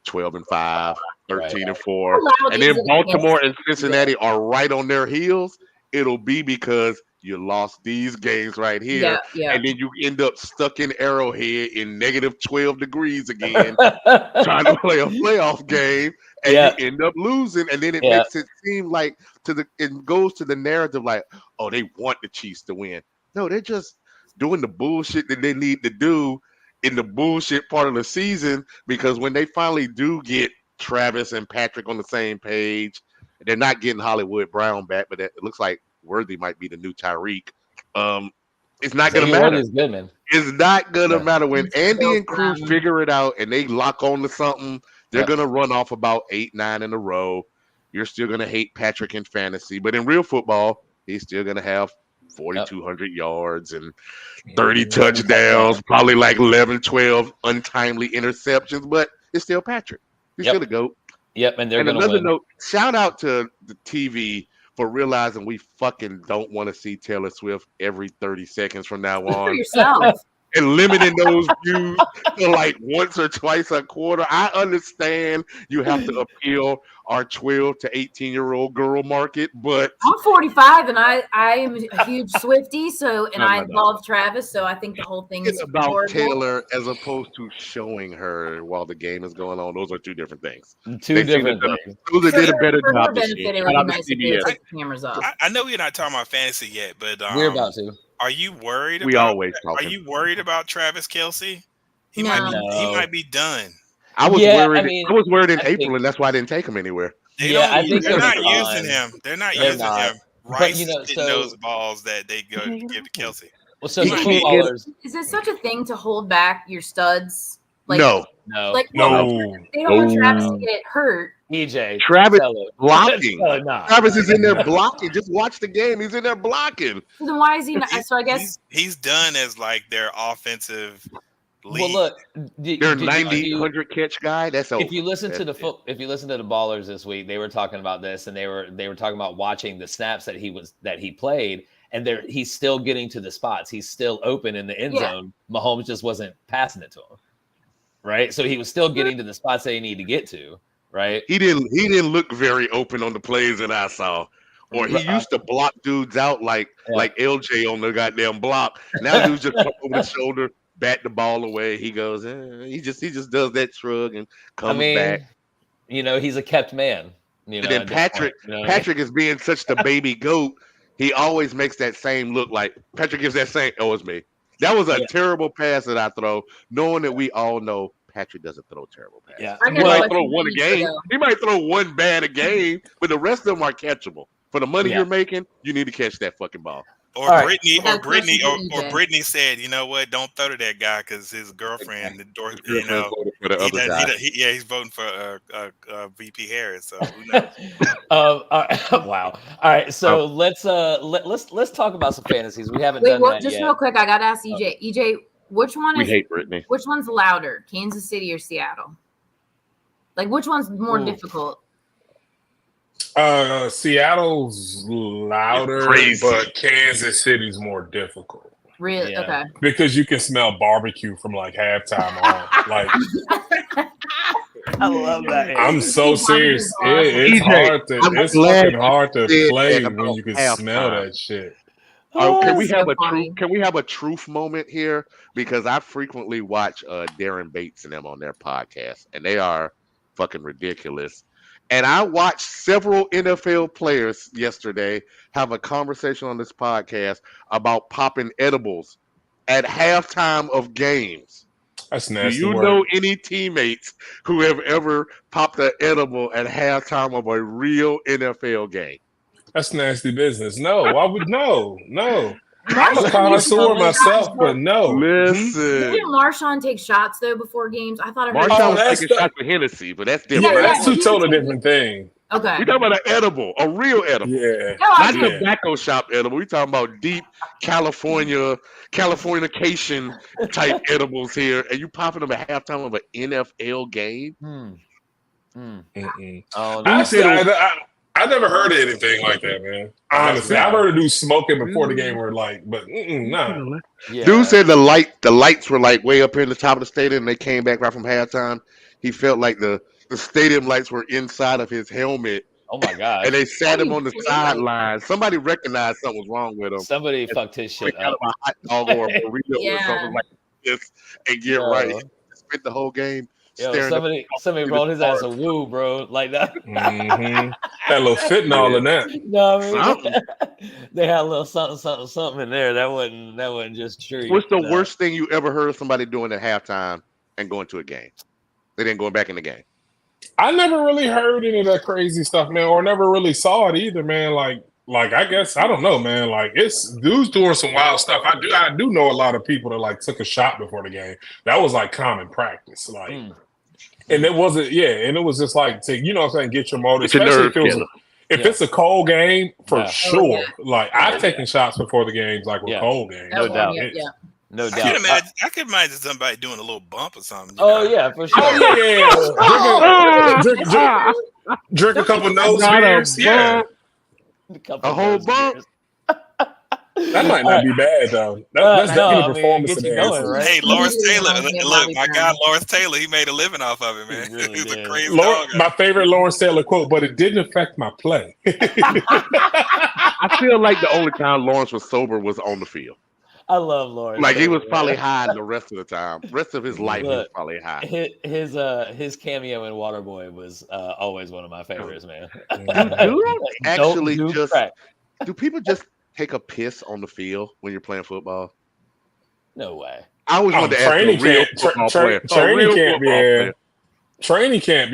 Speaker 5: 12-5, 13-4, and then Baltimore and Cincinnati are right on their heels, it'll be because you lost these games right here, and then you end up stuck in Arrowhead in negative 12 degrees again, trying to play a playoff game, and you end up losing, and then it makes it seem like it goes to the narrative like, oh, they want the Chiefs to win. No, they're just doing the bullshit that they need to do in the bullshit part of the season, because when they finally do get Travis and Patrick on the same page, they're not getting Hollywood Brown back, but it looks like Worthy might be the new Tyreek. It's not going to matter. It's not going to matter. When Andy and crew figure it out and they lock on to something, they're going to run off about 8-9 in a row. You're still going to hate Patrick in fantasy, but in real football, he's still going to have 4,200 yards and 30 touchdowns, probably like 11, 12 untimely interceptions, but it's still Patrick. He's still the GOAT.
Speaker 1: And they're going to win.
Speaker 5: Note, shout out to the TV for realizing we fucking don't want to see Taylor Swift every 30 seconds from now on.
Speaker 4: For yourself.
Speaker 5: And limiting those views to like once or twice a quarter. I understand you have to appeal our 12 to 18-year-old girl market, but
Speaker 4: I'm 45 and I am a huge Swiftie, I love Travis, so I think the whole thing is
Speaker 5: about
Speaker 4: horrible.
Speaker 5: Taylor as opposed to showing her while the game is going on. Those are two different things.
Speaker 1: Two different things.
Speaker 5: They did a better job this
Speaker 4: benefit,
Speaker 5: year.
Speaker 4: it would be nice if they took the cameras off.
Speaker 2: I know we're not talking about fantasy yet, but
Speaker 1: we're about to.
Speaker 2: Are you worried?
Speaker 5: Are
Speaker 2: you worried about Travis Kelce? He
Speaker 4: No.
Speaker 2: might be done.
Speaker 5: I was worried.
Speaker 1: I was
Speaker 5: worried in April, and that's why I didn't take him anywhere.
Speaker 2: I think they're not using him. They're not using him. Rice
Speaker 1: but,
Speaker 2: getting those balls that they go give to Kelce.
Speaker 1: Well, so footballers.
Speaker 4: Is it such a thing to hold back your studs? Like,
Speaker 5: no.
Speaker 4: Like,
Speaker 3: No.
Speaker 4: They don't want Travis to get hurt.
Speaker 1: EJ.
Speaker 5: Travis blocking.
Speaker 1: Nah.
Speaker 5: Travis is in there blocking. Just watch the game. He's in there blocking.
Speaker 4: So then why is he not? So I guess
Speaker 2: he's done as like their offensive lead.
Speaker 1: Well, look,
Speaker 5: they're 100 catch guy. That's over.
Speaker 1: If you listen to the Ballers this week, they were talking about this, and they were talking about watching the snaps that he played, and he's still getting to the spots. He's still open in the end zone. Mahomes just wasn't passing it to him, right? So he was still getting to the spots that he needed to get to. Right, he didn't
Speaker 5: look very open on the plays that I saw, or he used to block dudes out like LJ on the goddamn block. Now dudes just come over the shoulder, bat the ball away. He goes, he just does that shrug and comes back.
Speaker 1: He's a kept man.
Speaker 5: And then Patrick is being such the baby goat. He always makes that same look. Like Patrick gives that same. Oh, it's me. That was a terrible pass that I throw, knowing that we all know Patrick doesn't throw terrible passes.
Speaker 1: Yeah.
Speaker 5: He might throw one a game. He might throw one bad a game, but the rest of them are catchable. For the money you're making, you need to catch that fucking ball.
Speaker 2: Or Brittany said, you know what? Don't throw to that guy because his girlfriend, he's voting for VP Harris. So who knows?
Speaker 1: Wow. All right, so let's talk about some fantasies. We haven't done that
Speaker 4: just
Speaker 1: yet.
Speaker 4: Real quick, I got to ask EJ. EJ, which
Speaker 5: hate Brittany.
Speaker 4: Which one's louder, Kansas City or Seattle? Like, which one's more difficult?
Speaker 3: Seattle's louder, but Kansas City's more difficult.
Speaker 4: Really? Yeah. Okay.
Speaker 3: Because you can smell barbecue from like halftime on. Like,
Speaker 1: I love that.
Speaker 3: I'm so serious. It's fucking hard to play when you can smell that shit.
Speaker 5: Can we have a truth moment here? Because I frequently watch Darren Bates and them on their podcast, and they are fucking ridiculous. And I watched several NFL players yesterday have a conversation on this podcast about popping edibles at halftime of games.
Speaker 3: That's nasty.
Speaker 5: Do you know any teammates who have ever popped an edible at halftime of a real NFL game?
Speaker 3: That's nasty business. No, I would no. I'm a connoisseur myself, but no.
Speaker 5: Listen.
Speaker 4: Didn't Marshawn take shots though before games? I thought I heard
Speaker 5: Marshawn was taking shots with Hennessy, but that's different.
Speaker 3: Yeah, that's two totally different things.
Speaker 4: Okay.
Speaker 5: We're talking about an edible, a real edible.
Speaker 3: Yeah.
Speaker 5: Not tobacco shop edible. We're talking about deep Californication type edibles here, and you popping them at halftime of an NFL game.
Speaker 3: Oh, I never heard of anything like that, man. Honestly, I've heard of dudes smoking before the game were like, but nah.
Speaker 1: Yeah.
Speaker 5: Dude said the lights were like way up here in the top of the stadium. And they came back right from halftime. He felt like the stadium lights were inside of his helmet.
Speaker 1: Oh my god!
Speaker 5: And they sat him on the sideline. Somebody recognized something was wrong with him.
Speaker 1: Somebody fucked his shit
Speaker 5: out
Speaker 1: up.
Speaker 5: of a hot dog or a burrito or something like this, and get right. He spent the whole game.
Speaker 1: Somebody rolled his ass a woo, bro, like that.
Speaker 3: Mm-hmm. That little fentanyl in that.
Speaker 1: No, I mean, they had a little something in there. That wasn't just true.
Speaker 5: What's the worst thing you ever heard somebody doing at halftime and going to a game? They didn't go back in the game.
Speaker 3: I never really heard any of that crazy stuff, man, or never really saw it either, man. Like I guess I don't know, man. Like it's dudes doing some wild stuff. I do know a lot of people that like took a shot before the game. That was like common practice, like, and it wasn't, and it was just like to, you know what I'm saying, get your motor, especially if it's a cold game for sure. Like I've taken shots before the games, like with cold games,
Speaker 1: no doubt. No doubt.
Speaker 2: I could imagine somebody doing a little bump or something.
Speaker 1: Yeah, for sure.
Speaker 3: Drink a couple nose beers. Yeah.
Speaker 5: A whole bump.
Speaker 3: That might not be bad though. That's definitely a performance enhancing.
Speaker 2: Right? Hey, Lawrence Taylor. Look, my guy Lawrence Taylor, he made a living off of it, man.
Speaker 1: Really
Speaker 2: He's a crazy dog.
Speaker 3: My favorite Lawrence Taylor quote, but it didn't affect my play.
Speaker 5: I feel like the only time Lawrence was sober was on the field.
Speaker 1: I love Lawrence.
Speaker 5: Like he was probably high the rest of the time. Rest of his life, he was probably high.
Speaker 1: His cameo in Waterboy was always one of my favorites, man.
Speaker 5: Do people just take a piss on the field when you're playing football?
Speaker 1: No way.
Speaker 5: I always wanted to ask
Speaker 3: training
Speaker 5: camp.
Speaker 3: Training camp,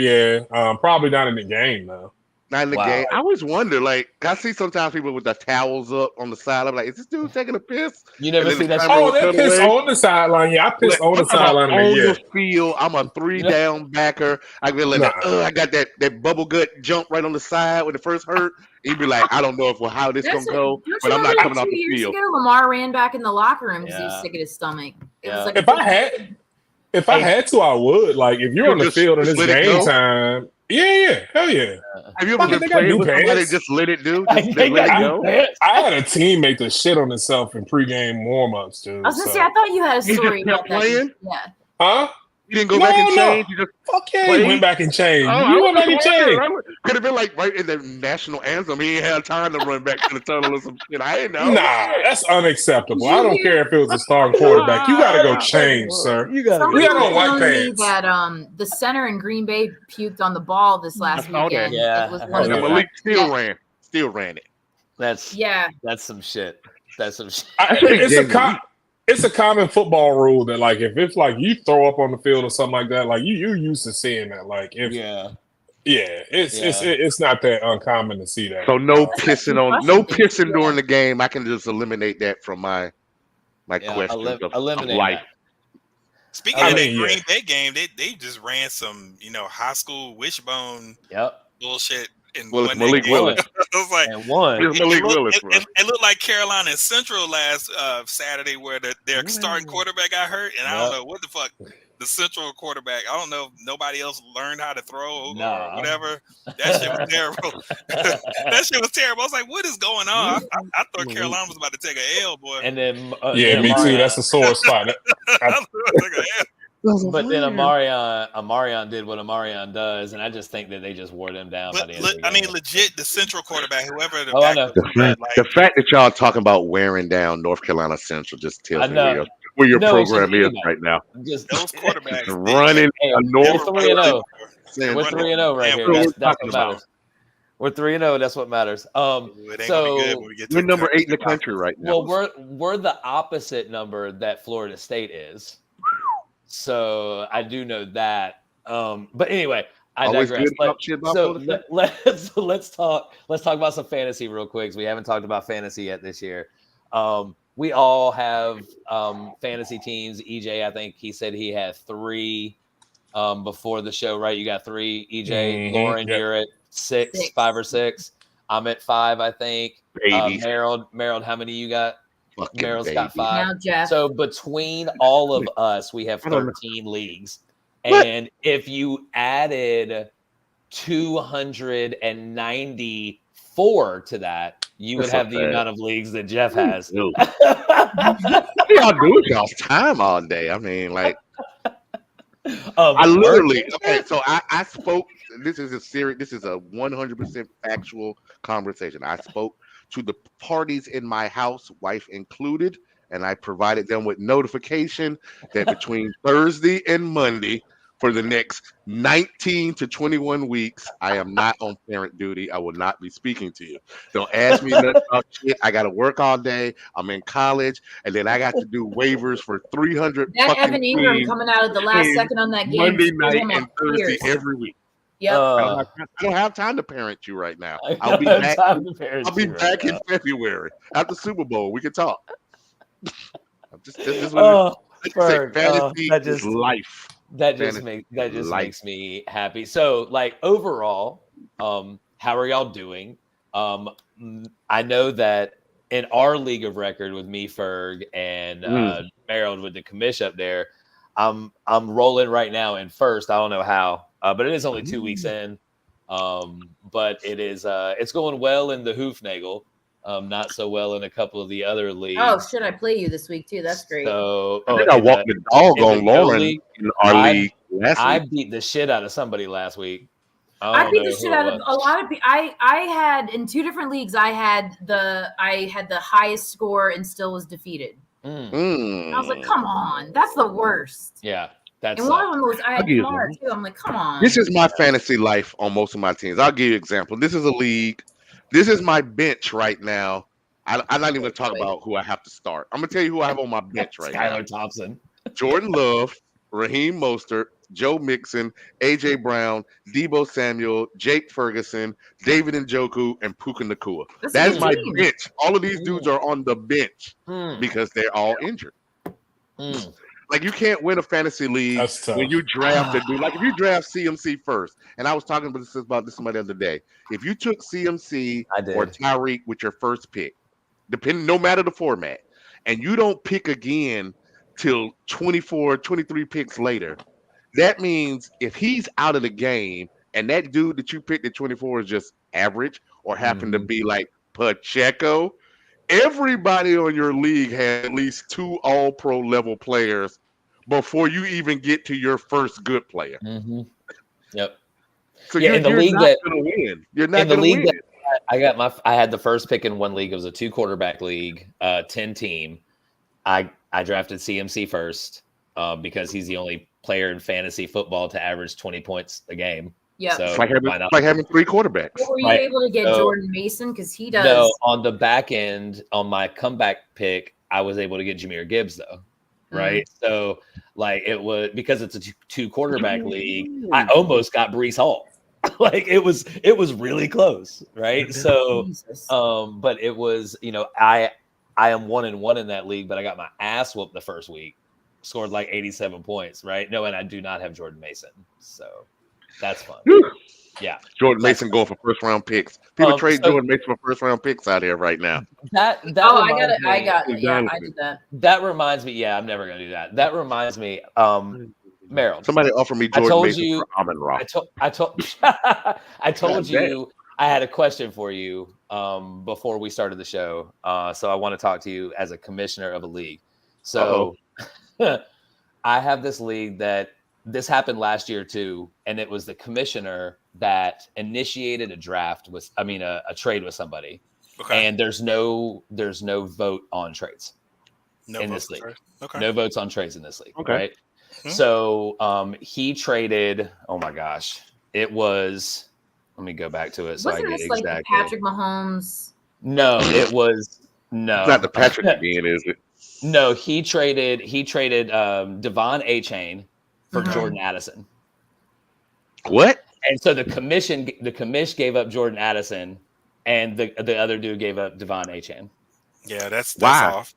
Speaker 3: probably not in the game though.
Speaker 5: Not in the game. I always wonder, like, I see sometimes people with the towels up on the side. I'm like, is this dude taking a piss?
Speaker 1: You never see that?
Speaker 3: Oh, that piss on the sideline. Yeah, I piss on the sideline.
Speaker 5: On the field, I'm a 3-down backer. I be like, I got that bubble gut jump right on the side when it first hurt. He'd be like, I don't know how this gonna go, but I'm not coming off the field.
Speaker 4: Lamar ran back in the locker room because he was sick of his stomach. It was like
Speaker 3: if I had to, I would. Like, if you're on the field and it's game time. Yeah, hell yeah.
Speaker 5: Have you ever been playing with somebody just let it do?
Speaker 3: I had a teammate that shit on himself in pregame warm-ups, dude.
Speaker 4: I was gonna say, I thought you had a story about
Speaker 5: playing?
Speaker 4: Yeah.
Speaker 3: Huh?
Speaker 5: You didn't go back and change? You just
Speaker 3: you went back and changed. You went back and changed.
Speaker 5: Could have been like right in the national anthem. He ain't had time to run back to the tunnel or some shit. I didn't know.
Speaker 3: Nah, that's unacceptable. I don't care if it was a starting quarterback. You gotta go change, sir. We got on white pants.
Speaker 4: That the center in Green Bay puked on the ball this last weekend.
Speaker 1: Yeah,
Speaker 4: it was one of the
Speaker 5: Malik still ran it.
Speaker 1: That's some shit. That's some shit.
Speaker 3: It's a common football rule that, like, if it's like you throw up on the field or something like that, like you used to seeing that. Like, if it's not that uncommon to see that.
Speaker 5: So no pissing during the game. I can just eliminate that from my question of life.
Speaker 2: Speaking of that Green Bay game, they just ran some high school wishbone bullshit. And
Speaker 5: Malik Willis.
Speaker 2: I was like, it looked like Carolina Central last Saturday, where their starting quarterback got hurt, and I don't know what the fuck the Central quarterback. I don't know if nobody else learned how to throw or whatever. That shit was terrible. That shit was terrible. I was like, what is going on? I thought Carolina was about to take an L, boy.
Speaker 1: And then
Speaker 3: me too. That's a sore spot.
Speaker 1: But then Amarion did what Amarion does, and I just think that they just wore them down. By the end of the game.
Speaker 2: I mean, legit, the Central quarterback, whoever
Speaker 5: the fact that y'all talking about wearing down North Carolina Central just tells me where your program is right now.
Speaker 2: Just those quarterbacks
Speaker 5: running a North.
Speaker 1: We're 3-0 right here. That's what matters. We're 3-0. That's what matters. So
Speaker 5: we're number 8 in the country right now.
Speaker 1: Well, we're the opposite number that Florida State is. So I do know that. But anyway, I digress. Let's talk about some fantasy real quick, because we haven't talked about fantasy yet this year. We all have fantasy teams. EJ, I think he said he had 3 before the show, right? You got 3. EJ, Lauren, you're at 6, 5 or 6. I'm at 5, I think. Merrill, how many you got? Merrill's got 5. So between all of us, we have 13 leagues. And if you added 294 to that, you would have the amount of leagues that Jeff has.
Speaker 5: What do y'all do with y'all's time all day? I mean, like, I literally, so I spoke, this is a 100% factual conversation. I spoke to the parties in my house, wife included, and I provided them with notification that between Thursday and Monday for the next 19 to 21 weeks, I am not on parent duty. I will not be speaking to you. Don't ask me nothing about shit. I got to work all day. I'm in college, and then I got to do waivers for 300.
Speaker 4: That Evan Ingram coming out at the last second on that game
Speaker 5: Monday night and Thursday every week.
Speaker 4: Yep.
Speaker 5: I don't have time to parent you right now. I'll be back. I'll be back in February after Super Bowl. We can talk. Fantasy is life.
Speaker 1: That just makes me happy. So, like, overall, how are y'all doing? I know that in our league of record with me, Ferg, and Harold with the commish up there, I'm rolling right now in first. I don't know how, but it is only 2 weeks in. But it is it's going well in the Hoofnagel. Not so well in a couple of the other leagues.
Speaker 4: Oh, should I play you this week too? That's great.
Speaker 1: So
Speaker 5: I think I walked the dog on Lauren in our league last week.
Speaker 1: I beat the shit out of somebody last week.
Speaker 4: I beat the shit out of a lot of people. I had in 2 different leagues. I had the highest score and still was defeated. I was like, come on, that's the worst.
Speaker 1: Yeah, that's.
Speaker 4: And one of them was I had Kamara too. I'm like, come on.
Speaker 5: This is my fantasy life on most of my teams. I'll give you an example. This is a league. This is my bench right now. I'm not even going to talk about who I have to start. I'm going to tell you who I have on my bench right now.
Speaker 1: Skylar Thompson,
Speaker 5: Jordan Love, Raheem Mostert, Joe Mixon, A.J. Brown, Deebo Samuel, Jake Ferguson, David Njoku, and Puka Nacua. That's my bench. All of these dudes are on the bench because they're all injured. Like, you can't win a fantasy league when you draft a dude. Like, if you draft CMC first, and I was talking about this somebody the other day. If you took CMC or Tyreek with your first pick, no matter the format, and you don't pick again till 24, 23 picks later, that means if he's out of the game and that dude that you picked at 24 is just average or happened to be like Pacheco, everybody on your league has at least 2 all-pro level players before you even get to your first good player.
Speaker 1: Yep.
Speaker 5: So you're not going to win. You're not going to win.
Speaker 1: I had the first pick in one league. It was a 2-quarterback league, 10 team. I drafted CMC first because he's the only player in fantasy football to average 20 points a game.
Speaker 4: Yeah,
Speaker 1: so
Speaker 5: it's like having 3 quarterbacks.
Speaker 4: Were you able to get Jordan Mason? Because he does.
Speaker 1: No, on the back end, on my comeback pick, I was able to get Jahmyr Gibbs though. Right, so like it was because it's a 2-quarterback league. I almost got Breece Hall. Like it was really close, right? So, but it was, I am 1-1 in that league, but I got my ass whooped the first week. Scored like 87 points, right? No, and I do not have Jordan Mason, so that's fun. Yeah,
Speaker 5: Jordan Mason going for first-round picks. People trade Jordan Mason for first-round picks out here right now.
Speaker 4: I did that.
Speaker 1: That reminds me. Yeah, I'm never gonna do that. That reminds me, Merrill.
Speaker 5: Somebody offered me Jordan Mason for Amon Ra.
Speaker 1: I told you I had a question for you before we started the show. So I want to talk to you as a commissioner of a league. So I have this league that this happened last year too, and it was the commissioner that initiated a trade with somebody, and there's no vote on trades in this league. No votes on trades in this league, right? So he traded. Oh my gosh, it was. Let me go back to it so
Speaker 4: Wasn't
Speaker 1: I get
Speaker 4: this
Speaker 1: exactly.
Speaker 4: Like Patrick Mahomes?
Speaker 1: No, it was no.
Speaker 5: It's not the Patrick again, is it?
Speaker 1: No, he traded Devon Achane for Jordan Addison.
Speaker 5: What?
Speaker 1: And so the commission gave up Jordan Addison, and the other dude gave up Devon Achane.
Speaker 2: Yeah, that's
Speaker 5: wow.
Speaker 2: off.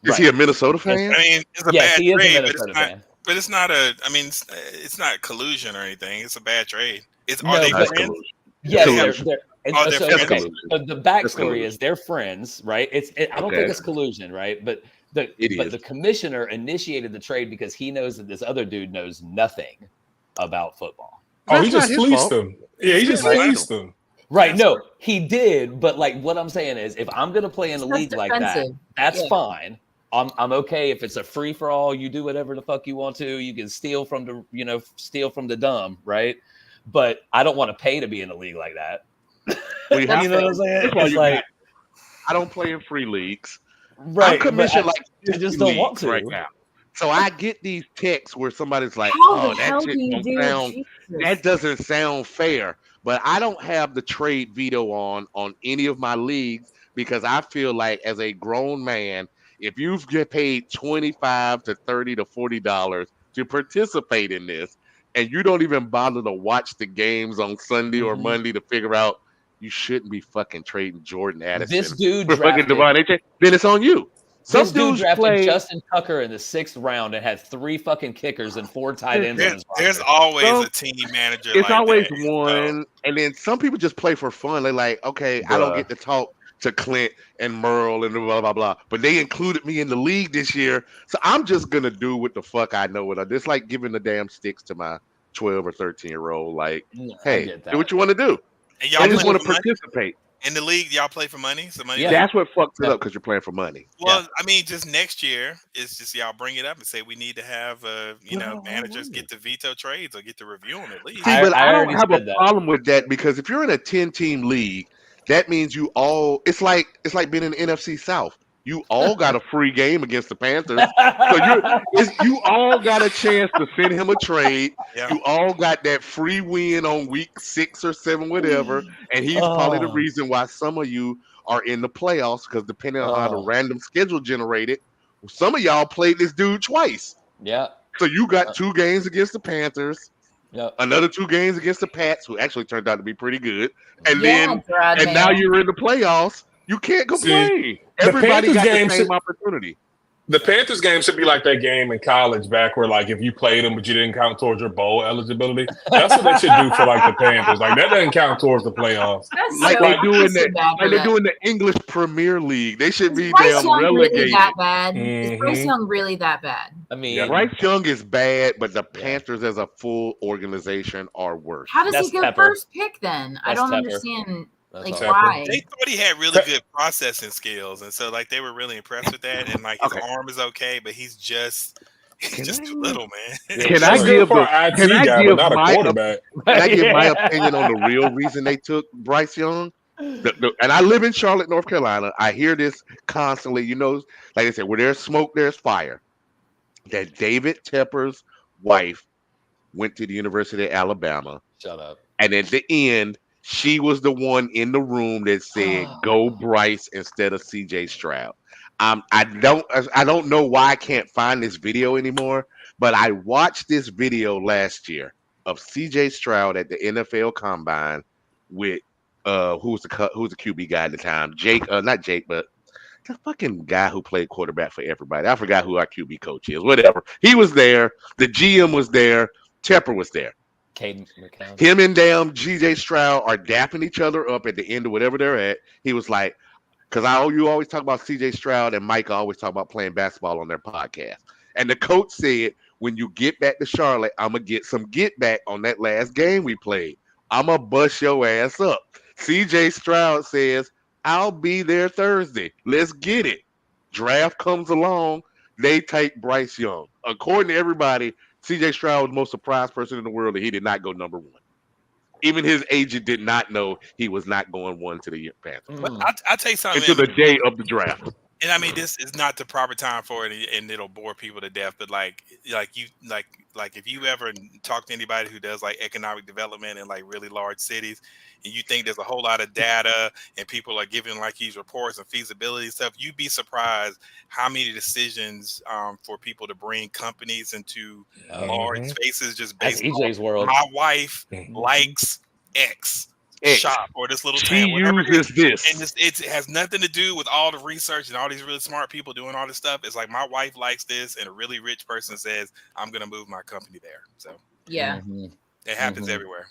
Speaker 5: Is he a Minnesota fan?
Speaker 2: I mean, it's a
Speaker 1: yes,
Speaker 2: bad
Speaker 1: he is
Speaker 2: trade,
Speaker 1: a Minnesota fan.
Speaker 2: But it's not a. I mean, it's not collusion or anything. It's a bad trade. Are they friends?
Speaker 1: Yes, they're so the backstory is they're friends, right? I don't think it's collusion, right? But the commissioner initiated the trade because he knows that this other dude knows nothing about football.
Speaker 3: Oh, he just fleeced him. Yeah, he just fleeced them.
Speaker 1: Right. No, he did. But like what I'm saying is if I'm gonna play in a league like that, that's fine. I'm okay if it's a free for all. You do whatever the fuck you want to. You can steal from the dumb, right? But I don't want to pay to be in a league like that.
Speaker 5: Well,
Speaker 1: you know what I'm saying? It's like
Speaker 5: I don't play in free leagues.
Speaker 1: Right.
Speaker 5: I'm commissioned
Speaker 1: I just don't want to
Speaker 5: right now. So I get these texts where somebody's like, that doesn't sound fair. But I don't have the trade veto on any of my leagues because I feel like as a grown man, if you've get paid $25 to $30 to $40 to participate in this, and you don't even bother to watch the games on Sunday or Monday to figure out you shouldn't be fucking trading Jordan Addison.
Speaker 1: This dude
Speaker 5: drafted Devon Achane, then it's on you.
Speaker 1: This dude drafted Justin Tucker in the 6th round and had 3 fucking kickers and 4 tight ends.
Speaker 2: There's always a team manager.
Speaker 5: It's always one, and then some people just play for fun. They're like, okay, I don't get to talk to Clint and Merle and blah blah blah, but they included me in the league this year, so I'm just gonna do what the fuck I know. It's like giving the damn sticks to my 12 or 13-year-old. Like, hey, do what you want to do.
Speaker 2: And y'all
Speaker 5: I just want to participate.
Speaker 2: In the league, y'all play for money? So money.
Speaker 5: Yeah. That's what fucks it up because you're playing for money.
Speaker 2: Well, I mean, just next year, it's just y'all bring it up and say we need to have, managers get to veto trades or get to review them at least.
Speaker 5: See, but I don't have a problem with that because if you're in a 10-team league, that means you all. It's like being in the NFC South. You all got a free game against the Panthers. So you all got a chance to send him a trade. Yeah. You all got that free win on week 6 or 7, whatever. And he's probably the reason why some of you are in the playoffs because depending on how the random schedule generated, some of y'all played this dude twice.
Speaker 1: Yeah.
Speaker 5: So you got 2 games against the Panthers.
Speaker 1: Yep.
Speaker 5: Another 2 games against the Pats, who actually turned out to be pretty good. And now you're in the playoffs. You can't complain. Everybody got the same opportunity.
Speaker 3: The Panthers game should be like that game in college back where, like, if you played them but you didn't count towards your bowl eligibility. That's what they should do for, like, the Panthers. Like, that doesn't count towards the playoffs.
Speaker 5: Like they do in the English Premier League. They should be damn relegated.
Speaker 4: Really that bad? Is Bryce Young really that bad?
Speaker 1: I mean,
Speaker 5: Bryce Young is bad, but the Panthers as a full organization are worse.
Speaker 4: How does he get first pick then? I don't understand. Like why?
Speaker 2: They thought he had really good processing skills, and so like they were really impressed with that. And like his arm is okay, but he's just too little, man.
Speaker 5: Can I give my opinion on the real reason they took Bryce Young? And I live in Charlotte, North Carolina. I hear this constantly. You know, like I said, where there's smoke, there's fire. That David Tepper's wife went to the University of Alabama.
Speaker 1: Shut up.
Speaker 5: And at the end, she was the one in the room that said, "Go Bryce instead of CJ Stroud." I don't know why I can't find this video anymore, but I watched this video last year of CJ Stroud at the NFL Combine with who was the QB guy at the time? Not Jake, but the fucking guy who played quarterback for everybody. I forgot who our QB coach is. Whatever. He was there. The GM was there. Tepper was there. Him and damn CJ Stroud are dapping each other up at the end of whatever they're at. He was like, because you always talk about CJ Stroud and Mike always talk about playing basketball on their podcast. And the coach said, when you get back to Charlotte, I'm going to get some get back on that last game we played. I'm going to bust your ass up. CJ Stroud says, I'll be there Thursday. Let's get it. Draft comes along. They take Bryce Young. According to everybody, CJ Stroud was the most surprised person in the world that he did not go number 1. Even his agent did not know he was not going 1 to the Panthers.
Speaker 2: I'll tell you something.
Speaker 5: Until the day of the draft.
Speaker 2: And I mean, this is not the proper time for it, and it'll bore people to death. But like if you ever talk to anybody who does like economic development in like really large cities, and you think there's a whole lot of data and people are giving like these reports and feasibility stuff, you'd be surprised how many decisions for people to bring companies into large spaces just based on
Speaker 1: EJ's world.
Speaker 2: My wife likes X. Shop or this little
Speaker 5: she uses this,
Speaker 2: and it has nothing to do with all the research and all these really smart people doing all this stuff. It's like my wife likes this, and a really rich person says, "I'm going to move my company there." So
Speaker 4: yeah,
Speaker 2: it happens everywhere.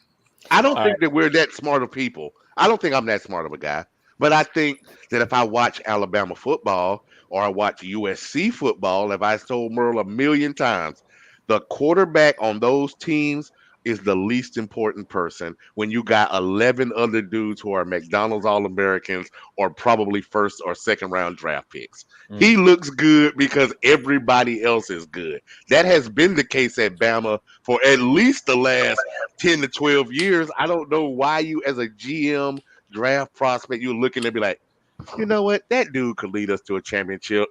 Speaker 5: I don't think that we're that smart of people. I don't think I'm that smart of a guy, but I think that if I watch Alabama football or I watch USC football, if I told Merle 1,000,000 times, the quarterback on those teams is the least important person when you got 11 other dudes who are McDonald's All-Americans or probably first or second round draft picks. He looks good because everybody else is good. That has been the case at Bama for at least the last 10 to 12 years. I don't know why you, as a GM draft prospect, you're looking to be like, you know what? That dude could lead us to a championship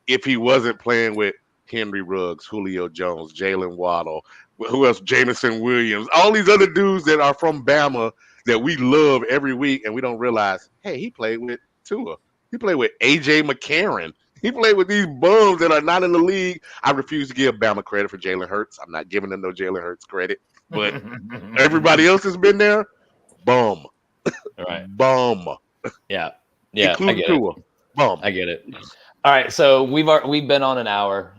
Speaker 5: if he wasn't playing with Henry Ruggs, Julio Jones, Jalen Waddle, who else? Jameson Williams, all these other dudes that are from Bama that we love every week, and we don't realize, hey, he played with Tua. He played with A.J. McCarron. He played with these bums that are not in the league. I refuse to give Bama credit for Jalen Hurts. I'm not giving them no Jalen Hurts credit. But everybody else has been there. Bum.
Speaker 1: Right.
Speaker 5: Bum.
Speaker 1: Yeah.
Speaker 5: Including
Speaker 1: I get
Speaker 5: Tua.
Speaker 1: it.
Speaker 5: Bum.
Speaker 1: I get it. All right. So we've been on an hour.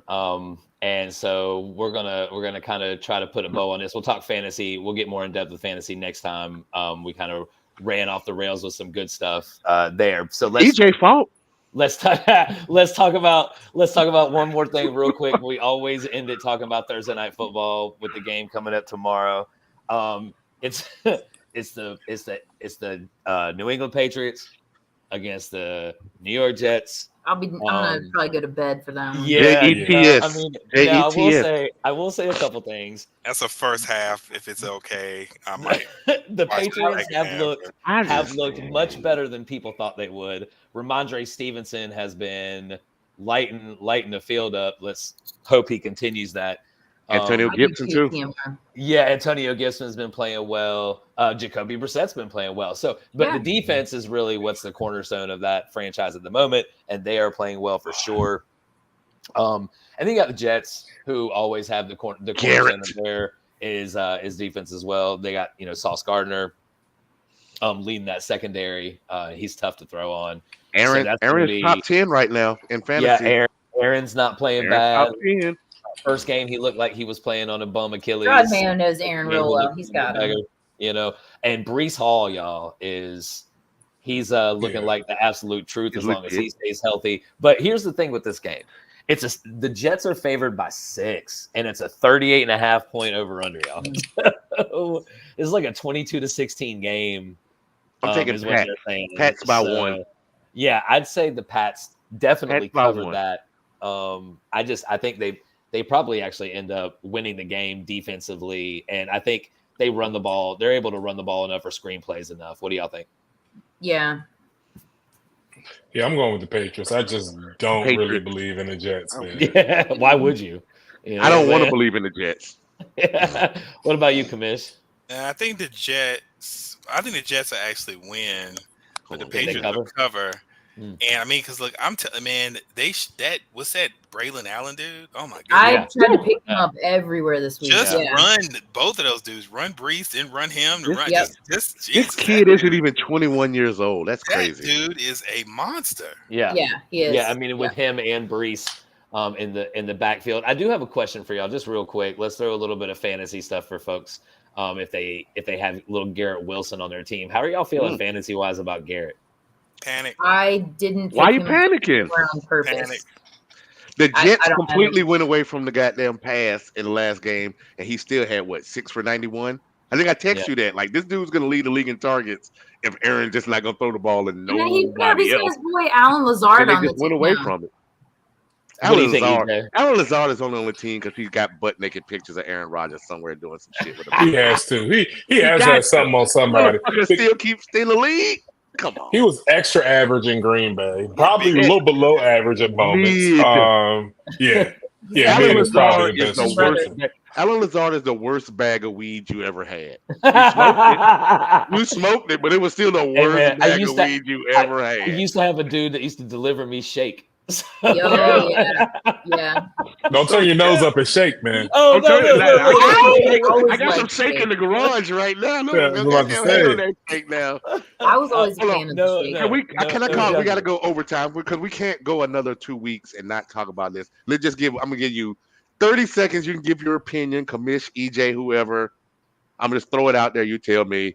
Speaker 1: And so we're gonna kind of try to put a bow on this. We'll talk fantasy. We'll get more in depth with fantasy next time. We kind of ran off the rails with some good stuff there. So
Speaker 5: EJ fault.
Speaker 1: Let's talk about one more thing real quick. We always end it talking about Thursday night football with the game coming up tomorrow. It's the New England Patriots against the New York Jets.
Speaker 4: I'm gonna probably go to bed for that one.
Speaker 1: Yeah,
Speaker 5: J-E-T-S.
Speaker 1: I mean,
Speaker 5: J-E-T-S.
Speaker 1: I will say a couple things.
Speaker 2: That's a first half. If it's okay, I might.
Speaker 1: The Patriots have looked
Speaker 5: Understand.
Speaker 1: much better than people thought they would. Ramondre Stevenson has been lighting the field up. Let's hope he continues that.
Speaker 5: Antonio Gibson too.
Speaker 1: Yeah, Antonio Gibson's been playing well. Jacoby Brissett's been playing well. So, but the defense is really what's the cornerstone of that franchise at the moment, and they are playing well for sure. And then you got the Jets, who always have the cornerstone of there is defense as well. They got Sauce Gardner leading that secondary. He's tough to throw on.
Speaker 5: Aaron's top 10 right now in fantasy.
Speaker 1: Yeah, Aaron's not playing bad.
Speaker 5: Top 10.
Speaker 1: First game, he looked like he was playing on a bum Achilles.
Speaker 4: God, man knows Aaron real well. He's got him.
Speaker 1: And Breece Hall, y'all, he's looking like the absolute truth as long as he stays healthy. But here's the thing with this game. The Jets are favored by 6, and it's a 38.5 point over-under, y'all. So it's like a 22-16 game.
Speaker 5: I'm taking Pats. Pats by 1.
Speaker 1: Yeah, I'd say the Pats definitely covered that. I think they probably actually end up winning the game defensively, and I think they run the ball. They're able to run the ball enough for screenplays enough. What do y'all think?
Speaker 4: Yeah.
Speaker 3: Yeah, I'm going with the Patriots. I just don't really believe in the Jets, man.
Speaker 1: Yeah, why would you?
Speaker 5: I don't want to believe in the Jets.
Speaker 1: What about you, Kamish?
Speaker 2: I think the Jets will actually win, but the Patriots will cover. And I mean, because look, I'm telling man, what's that Braylon Allen dude? Oh my god!
Speaker 4: I tried to pick him up everywhere this week.
Speaker 2: Just run both of those dudes. Run Breece, then run him.
Speaker 5: This kid isn't even 21 years old. That's crazy.
Speaker 2: Dude is a monster.
Speaker 4: Yeah, he is.
Speaker 1: Yeah, I mean, with him and Breece in the backfield. I do have a question for y'all, just real quick. Let's throw a little bit of fantasy stuff for folks. If they have little Garrett Wilson on their team, how are y'all feeling fantasy wise about Garrett?
Speaker 2: Panic.
Speaker 4: I didn't.
Speaker 5: Why are you panicking?
Speaker 4: On purpose.
Speaker 2: Panic.
Speaker 5: The Jets completely went away from the goddamn pass in the last game, and he still had 6 for 91. I think I text you that. Like, this dude's gonna lead the league in targets if Aaron just not gonna throw the ball and nobody else.
Speaker 4: His boy Alan Lazard
Speaker 5: and they just went away from it. Alan Lazard is on the team because he's got butt naked pictures of Aaron Rodgers somewhere doing some shit with him.
Speaker 3: He has to. He has to have something on somebody.
Speaker 5: Still keeps in the league. Come on.
Speaker 3: He was extra average in Green Bay, probably a little below average at moments.
Speaker 5: Alan Lazard is the worst. Alan Lazard is the worst bag of weed you ever had. You smoked it, but it was still the worst bag of weed you ever had.
Speaker 1: I used to have a dude that used to deliver me shake.
Speaker 4: Yeah.
Speaker 3: Don't turn your nose up and shake, man.
Speaker 1: Oh,
Speaker 5: I got some shake in the garage right now.
Speaker 4: I was always a fan of the shake.
Speaker 5: Can I call? We got to go overtime because we can't go another 2 weeks and not talk about this. I'm gonna give you 30 seconds. You can give your opinion, Kamish, EJ, whoever. I'm gonna just throw it out there. You tell me.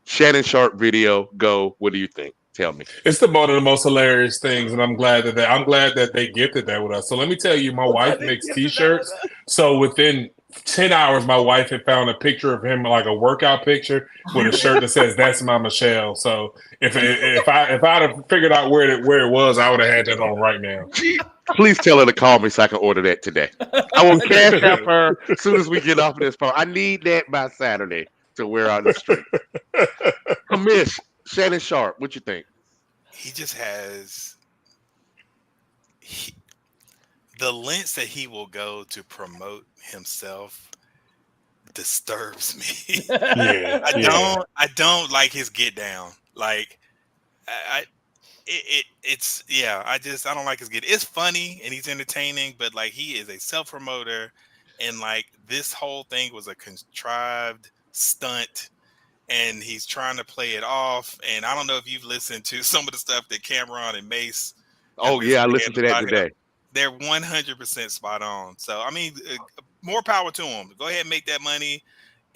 Speaker 5: Shannon Sharp video. Go. What do you think? Tell me.
Speaker 3: It's one of the most hilarious things, and I'm glad that they gifted that with us. So let me tell you, my wife makes T-shirts. So within 10 hours, my wife had found a picture of him, like a workout picture with a shirt that says "That's my Michelle." So if I'd have figured out where it was, I would have had that on right now.
Speaker 5: Please tell her to call me so I can order that today. I will cash out her as soon as we get off of this phone. I need that by Saturday to wear on the street. Commish, Shannon Sharpe, what you think?
Speaker 2: He just has the lengths that he will go to promote himself disturbs me. I don't like his get down. Like I don't like his get. It's funny and he's entertaining, but like he is a self promoter, and like this whole thing was a contrived stunt, and he's trying to play it off. And I don't know if you've listened to some of the stuff that Cameron and Mace.
Speaker 5: Oh yeah, I listened to that today.
Speaker 2: They're 100% spot on. So I mean, more power to him. Go ahead and make that money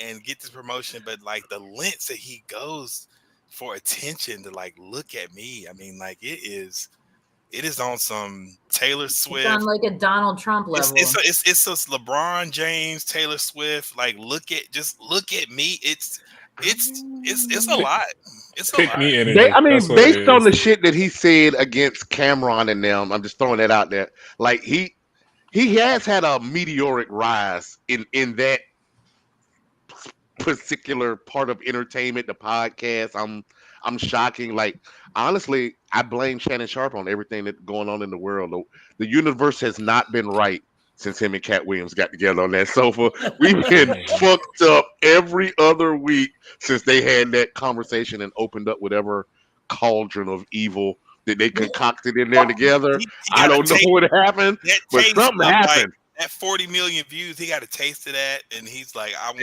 Speaker 2: and get this promotion. But like the lengths that he goes for attention to, like, look at me. I mean, like it is on some Taylor Swift.
Speaker 4: It's on like a Donald Trump level.
Speaker 2: It's a LeBron James, Taylor Swift. Like look at me. It's a lot. It's a lot.
Speaker 5: Based on the shit that he said against Cameron and them, I'm just throwing that out there. Like he has had a meteoric rise in that particular part of entertainment, the podcast. I'm shocking. Like honestly, I blame Shannon Sharpe on everything that's going on in the world. The universe has not been right since him and Cat Williams got together on that sofa. We've been fucked up every other week since they had that conversation and opened up whatever cauldron of evil that they concocted in there together. I don't know what happened, but something happened.
Speaker 2: Like, that 40 million views, he got a taste of that, and he's like, I'm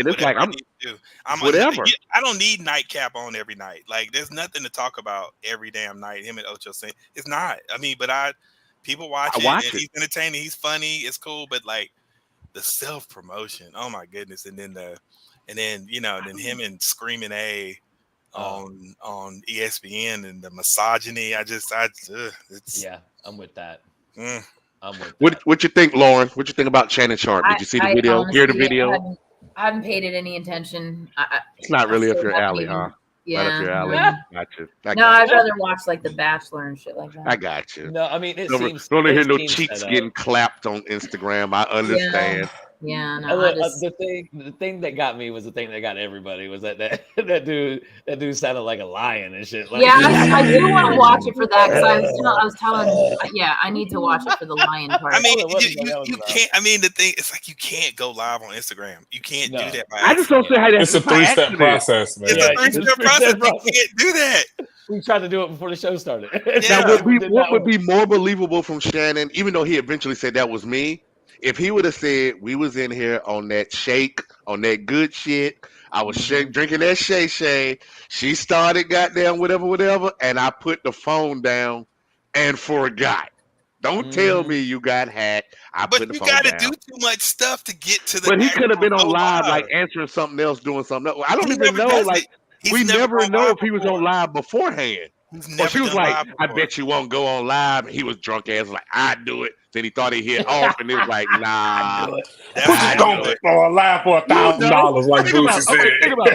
Speaker 5: whatever.
Speaker 2: I don't need Nightcap on every night. Like, there's nothing to talk about every damn night. Him and Ocho saying it's not. I mean, but people watch it. He's entertaining. He's funny. It's cool. But like the self promotion, oh my goodness! And then then him and Screaming A on ESPN and the misogyny.
Speaker 1: I'm with that.
Speaker 5: What you think, Lauren? What you think about Shannon Sharpe? Did you see the video?
Speaker 4: Honestly,
Speaker 5: hear the video?
Speaker 4: I haven't paid it any attention.
Speaker 5: It's not really up your alley, huh?
Speaker 4: Yeah.
Speaker 5: Right up your alley.
Speaker 4: Yeah.
Speaker 5: Gotcha.
Speaker 4: I'd rather watch like The Bachelor and shit like that.
Speaker 5: I got you.
Speaker 1: No, I mean
Speaker 5: don't hear no cheeks getting clapped on Instagram. I understand.
Speaker 4: Yeah, no.
Speaker 1: The thing that got me was the thing that got everybody was that dude sounded like a lion and shit. Like,
Speaker 4: I do want to watch it for that because I was telling, I need to watch it for the lion part.
Speaker 2: I mean, you can't. I mean, the thing it's like you can't go live on Instagram. You can't do that.
Speaker 5: I just don't see how that's
Speaker 3: a 3-step process, man.
Speaker 2: It's a 3-step process. You can't do that.
Speaker 1: We tried to do it before the show started.
Speaker 5: Now, what would be more believable from Shannon, even though he eventually said that was me? If he would have said we was in here on that shake, on that good shit, I was drinking that shay. She started goddamn whatever, and I put the phone down and forgot. Don't tell me you got hacked.
Speaker 2: But you got to do too much stuff to get to the.
Speaker 5: But he could have been on live, like answering something else, doing something else. I don't even know. Like we never know if he was on live beforehand. Or she was like, I bet you won't go on live. And he was drunk ass like, I do it. Then he thought he hit off, and it was like, nah.
Speaker 3: Don't go on live for $1,000, like Boosie said.
Speaker 5: Think about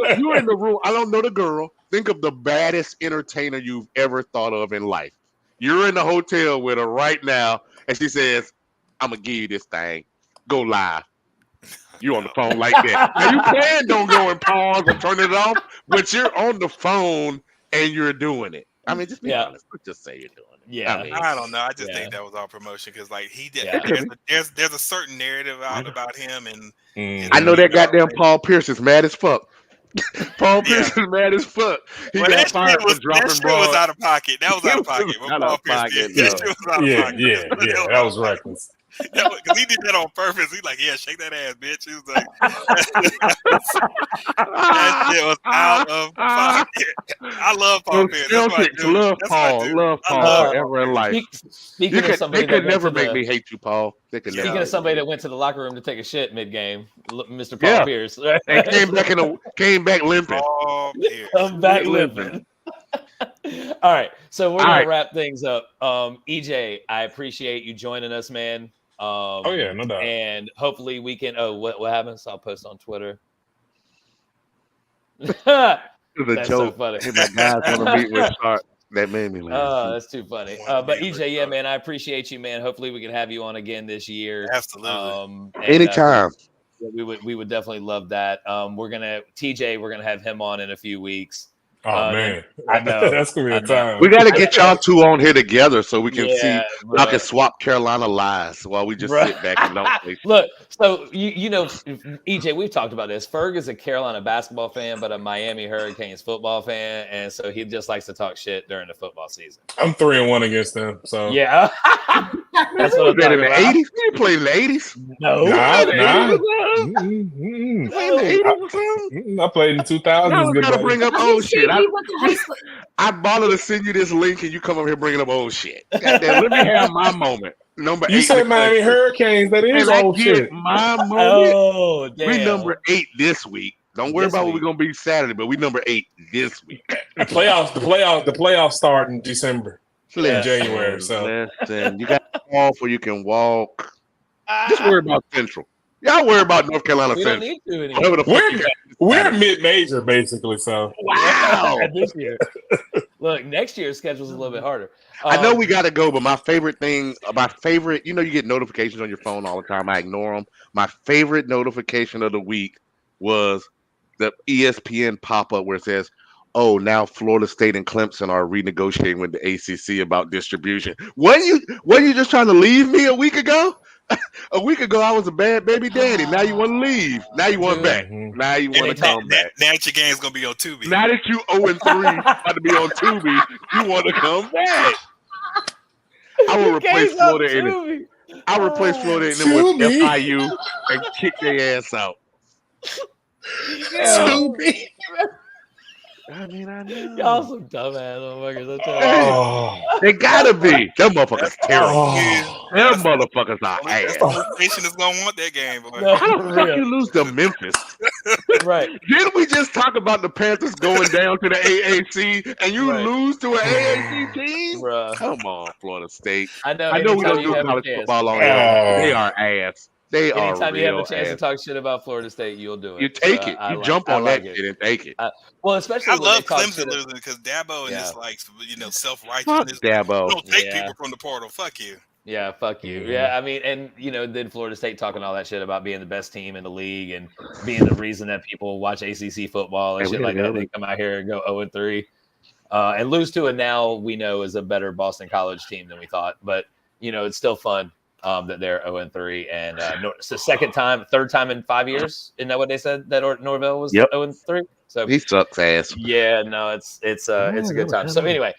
Speaker 5: it. You're in the room. I don't know the girl. Think of the baddest entertainer you've ever thought of in life. You're in the hotel with her right now, and she says, I'm gonna give you this thing. Go live. You on the phone like that. Now you don't go and pause or turn it off, but you're on the phone and you're doing it. I mean, just be honest. Just say you're doing it.
Speaker 1: Yeah,
Speaker 2: I don't know. I just think that was all promotion because, like, he did. Yeah. There's a certain narrative out about him, and
Speaker 5: I know that goddamn Paul Pierce is mad as fuck. Paul Pierce is mad as fuck. He got fired for dropping balls.
Speaker 2: That shit was out of pocket. That was out of pocket.
Speaker 3: Yeah. That was reckless.
Speaker 2: Because he did that on purpose. He's like, yeah, shake that ass, bitch. He was like, that shit was out of pocket. I love Paul Pierce.
Speaker 5: Love Paul ever in life. They could never make me hate you, Paul.
Speaker 1: Speaking of somebody that went to the locker room to take a shit mid-game, Mr. Paul Pierce.
Speaker 5: And came back limping.
Speaker 1: Come back limping. All right, so we're gonna wrap things up. EJ, I appreciate you joining us, man.
Speaker 3: Oh yeah, no doubt.
Speaker 1: And hopefully we can. Oh, what happens? I'll post on Twitter. That's so funny.
Speaker 5: Hey, my guys want to meet with Sharp. That made me laugh.
Speaker 1: Oh, that's too funny. But EJ, yeah, man, I appreciate you, man. Hopefully we can have you on again this year.
Speaker 2: Absolutely.
Speaker 5: Anytime.
Speaker 1: We would definitely love that. We're gonna have him on in a few weeks.
Speaker 3: Oh man,
Speaker 1: I know
Speaker 3: that's gonna be a time.
Speaker 5: We got to get y'all two on here together so we can see.
Speaker 1: Right.
Speaker 5: Y'all can swap Carolina lies while we just sit back and don't play.
Speaker 1: Look, so you know, EJ, we've talked about this. Ferg is a Carolina basketball fan, but a Miami Hurricanes football fan, and so he just likes to talk shit during the football season.
Speaker 3: I'm 3-1 against them. So
Speaker 1: yeah, that's what I'm
Speaker 5: in the
Speaker 1: talking about.
Speaker 5: 80s. You played in the 80s.
Speaker 1: No,
Speaker 3: I played in 2000s.
Speaker 5: You gotta bring up old shit.
Speaker 4: We went to high school.
Speaker 5: I bother to send you this link and you come over here bringing up old shit. Goddamn, let me have my moment. Number 8.
Speaker 3: You said Miami Hurricanes. That is old shit.
Speaker 5: My moment.
Speaker 1: Oh, damn.
Speaker 5: We number 8 this week. Don't worry about what we're gonna be Saturday, but we number 8 this week.
Speaker 3: The playoffs start in December. In January. So
Speaker 5: listen, you got to walk where you can walk. Just worry about Central. Y'all worry about North Carolina
Speaker 1: We
Speaker 5: Central.
Speaker 1: don't need to anymore.
Speaker 3: We're mid-major basically. So
Speaker 5: Wow.
Speaker 1: This year. Look, next year's schedule is a little bit harder.
Speaker 5: I know we got to go, but my favorite, you get notifications on your phone all the time. I ignore them. My favorite notification of the week was the ESPN pop-up where it says, oh, now Florida State and Clemson are renegotiating with the ACC about distribution. Weren't you just trying to leave me a week ago? A week ago, I was a bad baby daddy. Now you want to leave. Now you want back. Now you want to come back.
Speaker 2: Now that your game's going to be on Tubi.
Speaker 5: Now that you 0-3, about to be on Tubi, you want to come back. I will replace Florida in it. I'll replace Florida in it with FIU and kick their ass out.
Speaker 3: Tubi.
Speaker 5: I know.
Speaker 1: Y'all some dumbass motherfuckers.
Speaker 5: They gotta be. Them motherfuckers terrible. Them motherfuckers are ass.
Speaker 2: The nation is gonna want that game, boy.
Speaker 5: How the fuck you lose to Memphis?
Speaker 1: Right.
Speaker 5: Didn't we just talk about the Panthers going down to the AAC and you lose to an AAC team?
Speaker 1: Bruh.
Speaker 5: Come on, Florida State.
Speaker 1: I know
Speaker 5: we don't do college football on here. They are ass. They are
Speaker 1: anytime you have a chance
Speaker 5: ass.
Speaker 1: to talk shit about Florida State, you'll do it.
Speaker 5: You take it. You jump on that shit and take it.
Speaker 1: Well, especially
Speaker 2: I
Speaker 1: when
Speaker 2: love
Speaker 1: they talk
Speaker 2: Clemson
Speaker 1: shit
Speaker 2: losing because Dabo and his self-righteousness.
Speaker 5: Fuck Dabo.
Speaker 2: Don't take people from the portal. Fuck you.
Speaker 1: Yeah, fuck you. Yeah, I mean, and then Florida State talking all that shit about being the best team in the league and being the reason that people watch ACC football and shit like that. They come out here and go 0-3 and lose to a now we know is a better Boston College team than we thought. But it's still fun that they're 0-3 and it's the third time in 5 years. Isn't that what they said that Norvell was 0-3? So
Speaker 5: he sucks ass.
Speaker 1: Yeah, no, it's a good time. So anyway,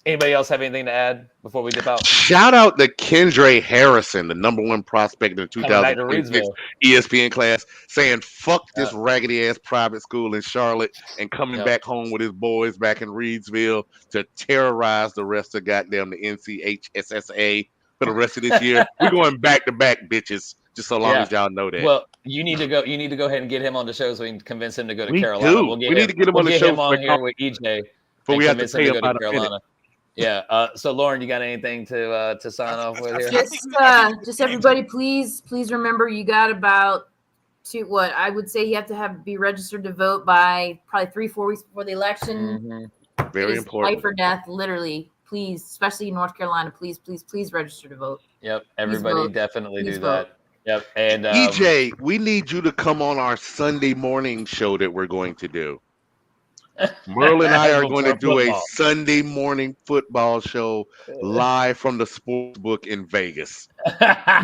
Speaker 1: anybody else have anything to add before we dip out?
Speaker 5: Shout out to Kendra Harrison, the number 1 prospect in the 2026 ESPN class, saying fuck this raggedy ass private school in Charlotte and coming back home with his boys back in Reedsville to terrorize the rest of goddamn the NCHSSA for the rest of this year. We're going back to back, bitches. Just so long as y'all know that.
Speaker 1: Well, you need to go ahead and get him on the show so we can convince him to go to Carolina.
Speaker 5: Do. We need to get him on the show.
Speaker 1: On here with EJ.
Speaker 5: But we have to pay him
Speaker 1: to Carolina. Yeah. So Lauren, you got anything to sign off with here?
Speaker 4: Just everybody, please remember you got about I would say you have to be registered to vote by probably 3-4 weeks before the election.
Speaker 1: Mm-hmm.
Speaker 5: Very important.
Speaker 4: Life or death, literally. Please, especially in North Carolina, please register to vote.
Speaker 1: Yep. Everybody definitely do that. Yep. And
Speaker 5: EJ, we need you to come on our Sunday morning show that we're going to do. Merle and I are going to do a Sunday morning football show live from the sports book in Vegas. How about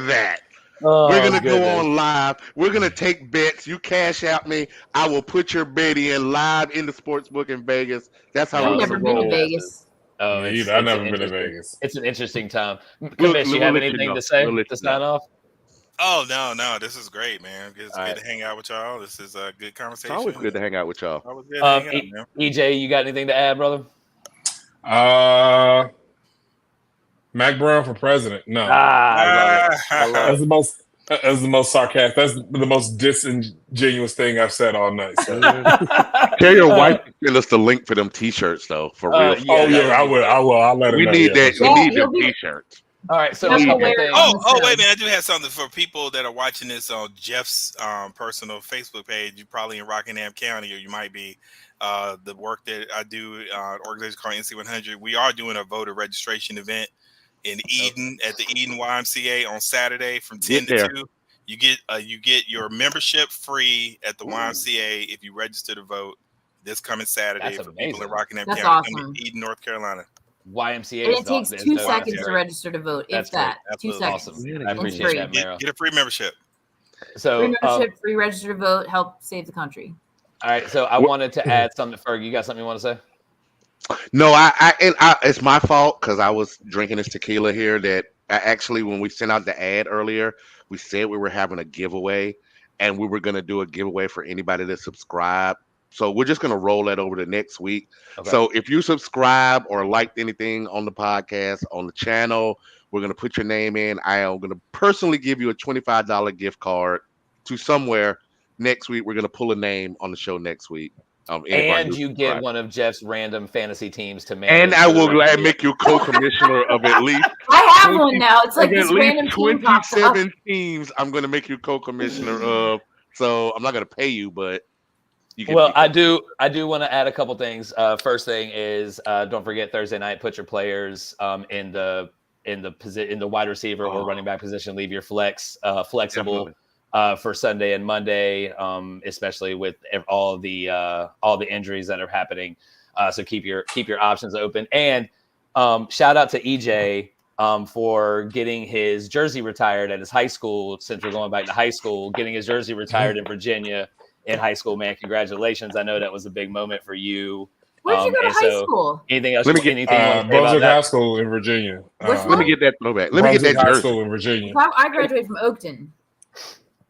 Speaker 5: that? We're going to go on live. We're going to take bets. You cash out me. I will put your bet in live in the sports book in Vegas. That's how we're going to roll.
Speaker 4: I've never been to Vegas.
Speaker 1: Oh,
Speaker 3: I've never been to Vegas.
Speaker 1: It's an interesting time. Commish, you have anything to say to sign off?
Speaker 2: Oh, no. This is great, man. It's good to hang out with y'all. This is a good conversation.
Speaker 5: It's always good to hang out with y'all.
Speaker 1: EJ, you got anything to add, brother?
Speaker 3: Mac Brown for president. No.
Speaker 1: I love it.
Speaker 3: That's That's the most sarcastic. That's the most disingenuous thing I've said all night. So.
Speaker 5: Tell your wife to send us the link for them T-shirts, though. For real.
Speaker 3: I will. I'll let her
Speaker 5: we
Speaker 3: know.
Speaker 5: Need that.
Speaker 4: Yeah,
Speaker 5: we need them T-shirts.
Speaker 1: All right, so
Speaker 4: Wait,
Speaker 1: oh,
Speaker 4: wait,
Speaker 2: man, I do have something for people that are watching this on Jeff's personal Facebook page. You're probably in Rockingham County, or you might be. The work that I do, organization called NC100. We are doing a voter registration event in Eden at the Eden YMCA on Saturday from 10 to 2. You get your membership free at the YMCA if you register to vote this coming Saturday.
Speaker 1: That's
Speaker 2: for
Speaker 1: amazing.
Speaker 2: people in Rockingham
Speaker 4: That's
Speaker 2: County,
Speaker 4: awesome.
Speaker 2: Eden, North Carolina.
Speaker 1: YMCA.
Speaker 4: And it takes 2 seconds to register to vote.
Speaker 1: That's
Speaker 4: if that.
Speaker 1: great.
Speaker 4: 2 seconds.
Speaker 1: Awesome. I appreciate that, Meryl.
Speaker 2: Get a free membership.
Speaker 1: So
Speaker 4: free membership, free register to vote, help save the country.
Speaker 1: All right, so I wanted to add something. Ferg, you got something you want to say?
Speaker 5: No, I it's my fault because I was drinking this tequila here. That I actually, when we sent out the ad earlier, we said we were having a giveaway, and we were going to do a giveaway for anybody that subscribed. So we're just going to roll that over to next week. Okay. So if you subscribe or liked anything on the podcast, on the channel, we're going to put your name in. I am going to personally give you a $25 gift card to somewhere. Next week, we're going to pull a name on the show next week.
Speaker 1: And you get one of Jeff's random fantasy teams to manage.
Speaker 5: And I will make you co-commissioner of at least.
Speaker 4: I have one now. It's like this random
Speaker 5: 27 teams. I'm going to make you co-commissioner of. So I'm not going to pay you, but.
Speaker 1: I do want to add a couple things. First thing is don't forget Thursday night. Put your players in the wide receiver or running back position. Leave your flexible for Sunday and Monday, especially with all the injuries that are happening. So keep your options open. And shout out to EJ for getting his jersey retired at his high school. Since we're going back to high school, getting his jersey retired in Virginia. In high school, man, congratulations! I know that was a big moment for you.
Speaker 4: Where'd you go to high school?
Speaker 1: Anything else?
Speaker 3: Brunswick High School in Virginia.
Speaker 5: Let me get that throwback. Let me get that
Speaker 3: High
Speaker 5: jersey.
Speaker 3: School in Virginia.
Speaker 4: I graduated from Oakton.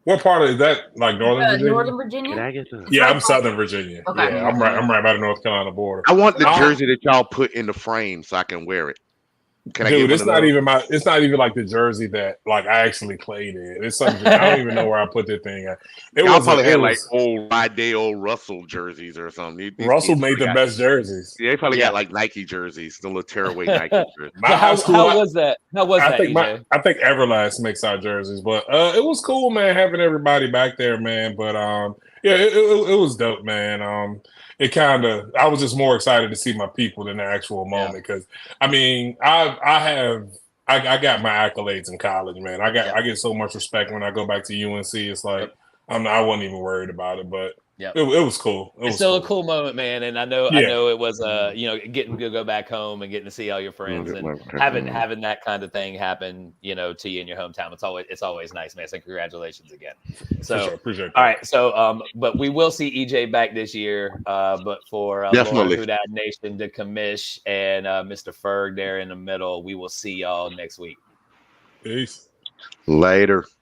Speaker 3: What part is that? Like Northern Virginia?
Speaker 4: Northern Virginia.
Speaker 5: Can I get that?
Speaker 3: Yeah, I'm Southern Virginia.
Speaker 4: Okay.
Speaker 3: Yeah, I'm right by the North Carolina border.
Speaker 5: I want the jersey that y'all put in the frame so I can wear it.
Speaker 3: It's not even like the jersey that like I actually played in. It's something I don't even know where I put that thing at.
Speaker 5: Y'all probably had like old Russell jerseys or something.
Speaker 3: Russell made the best jerseys.
Speaker 5: Yeah, they probably got like Nike jerseys, the little tearaway Nike jerseys.
Speaker 1: How was that? I
Speaker 3: think Everlast makes our jerseys, but it was cool, man, having everybody back there, man. But yeah, it was dope, man. I was just more excited to see my people in the actual moment because I mean, I got my accolades in college, man. I get so much respect when I go back to UNC. It's like I wasn't even worried about it, but it was cool.
Speaker 1: It's still a cool moment, man. And I know it was getting to go back home and getting to see all your friends and having that kind of thing happen, to you in your hometown. It's always nice, man. So congratulations again. So
Speaker 3: appreciate that.
Speaker 1: All right. So but we will see EJ back this year. But for
Speaker 5: definitely
Speaker 1: Lauren Hudat Nation, the commish, and Mr. Ferg there in the middle, we will see y'all next week.
Speaker 3: Peace.
Speaker 5: Later.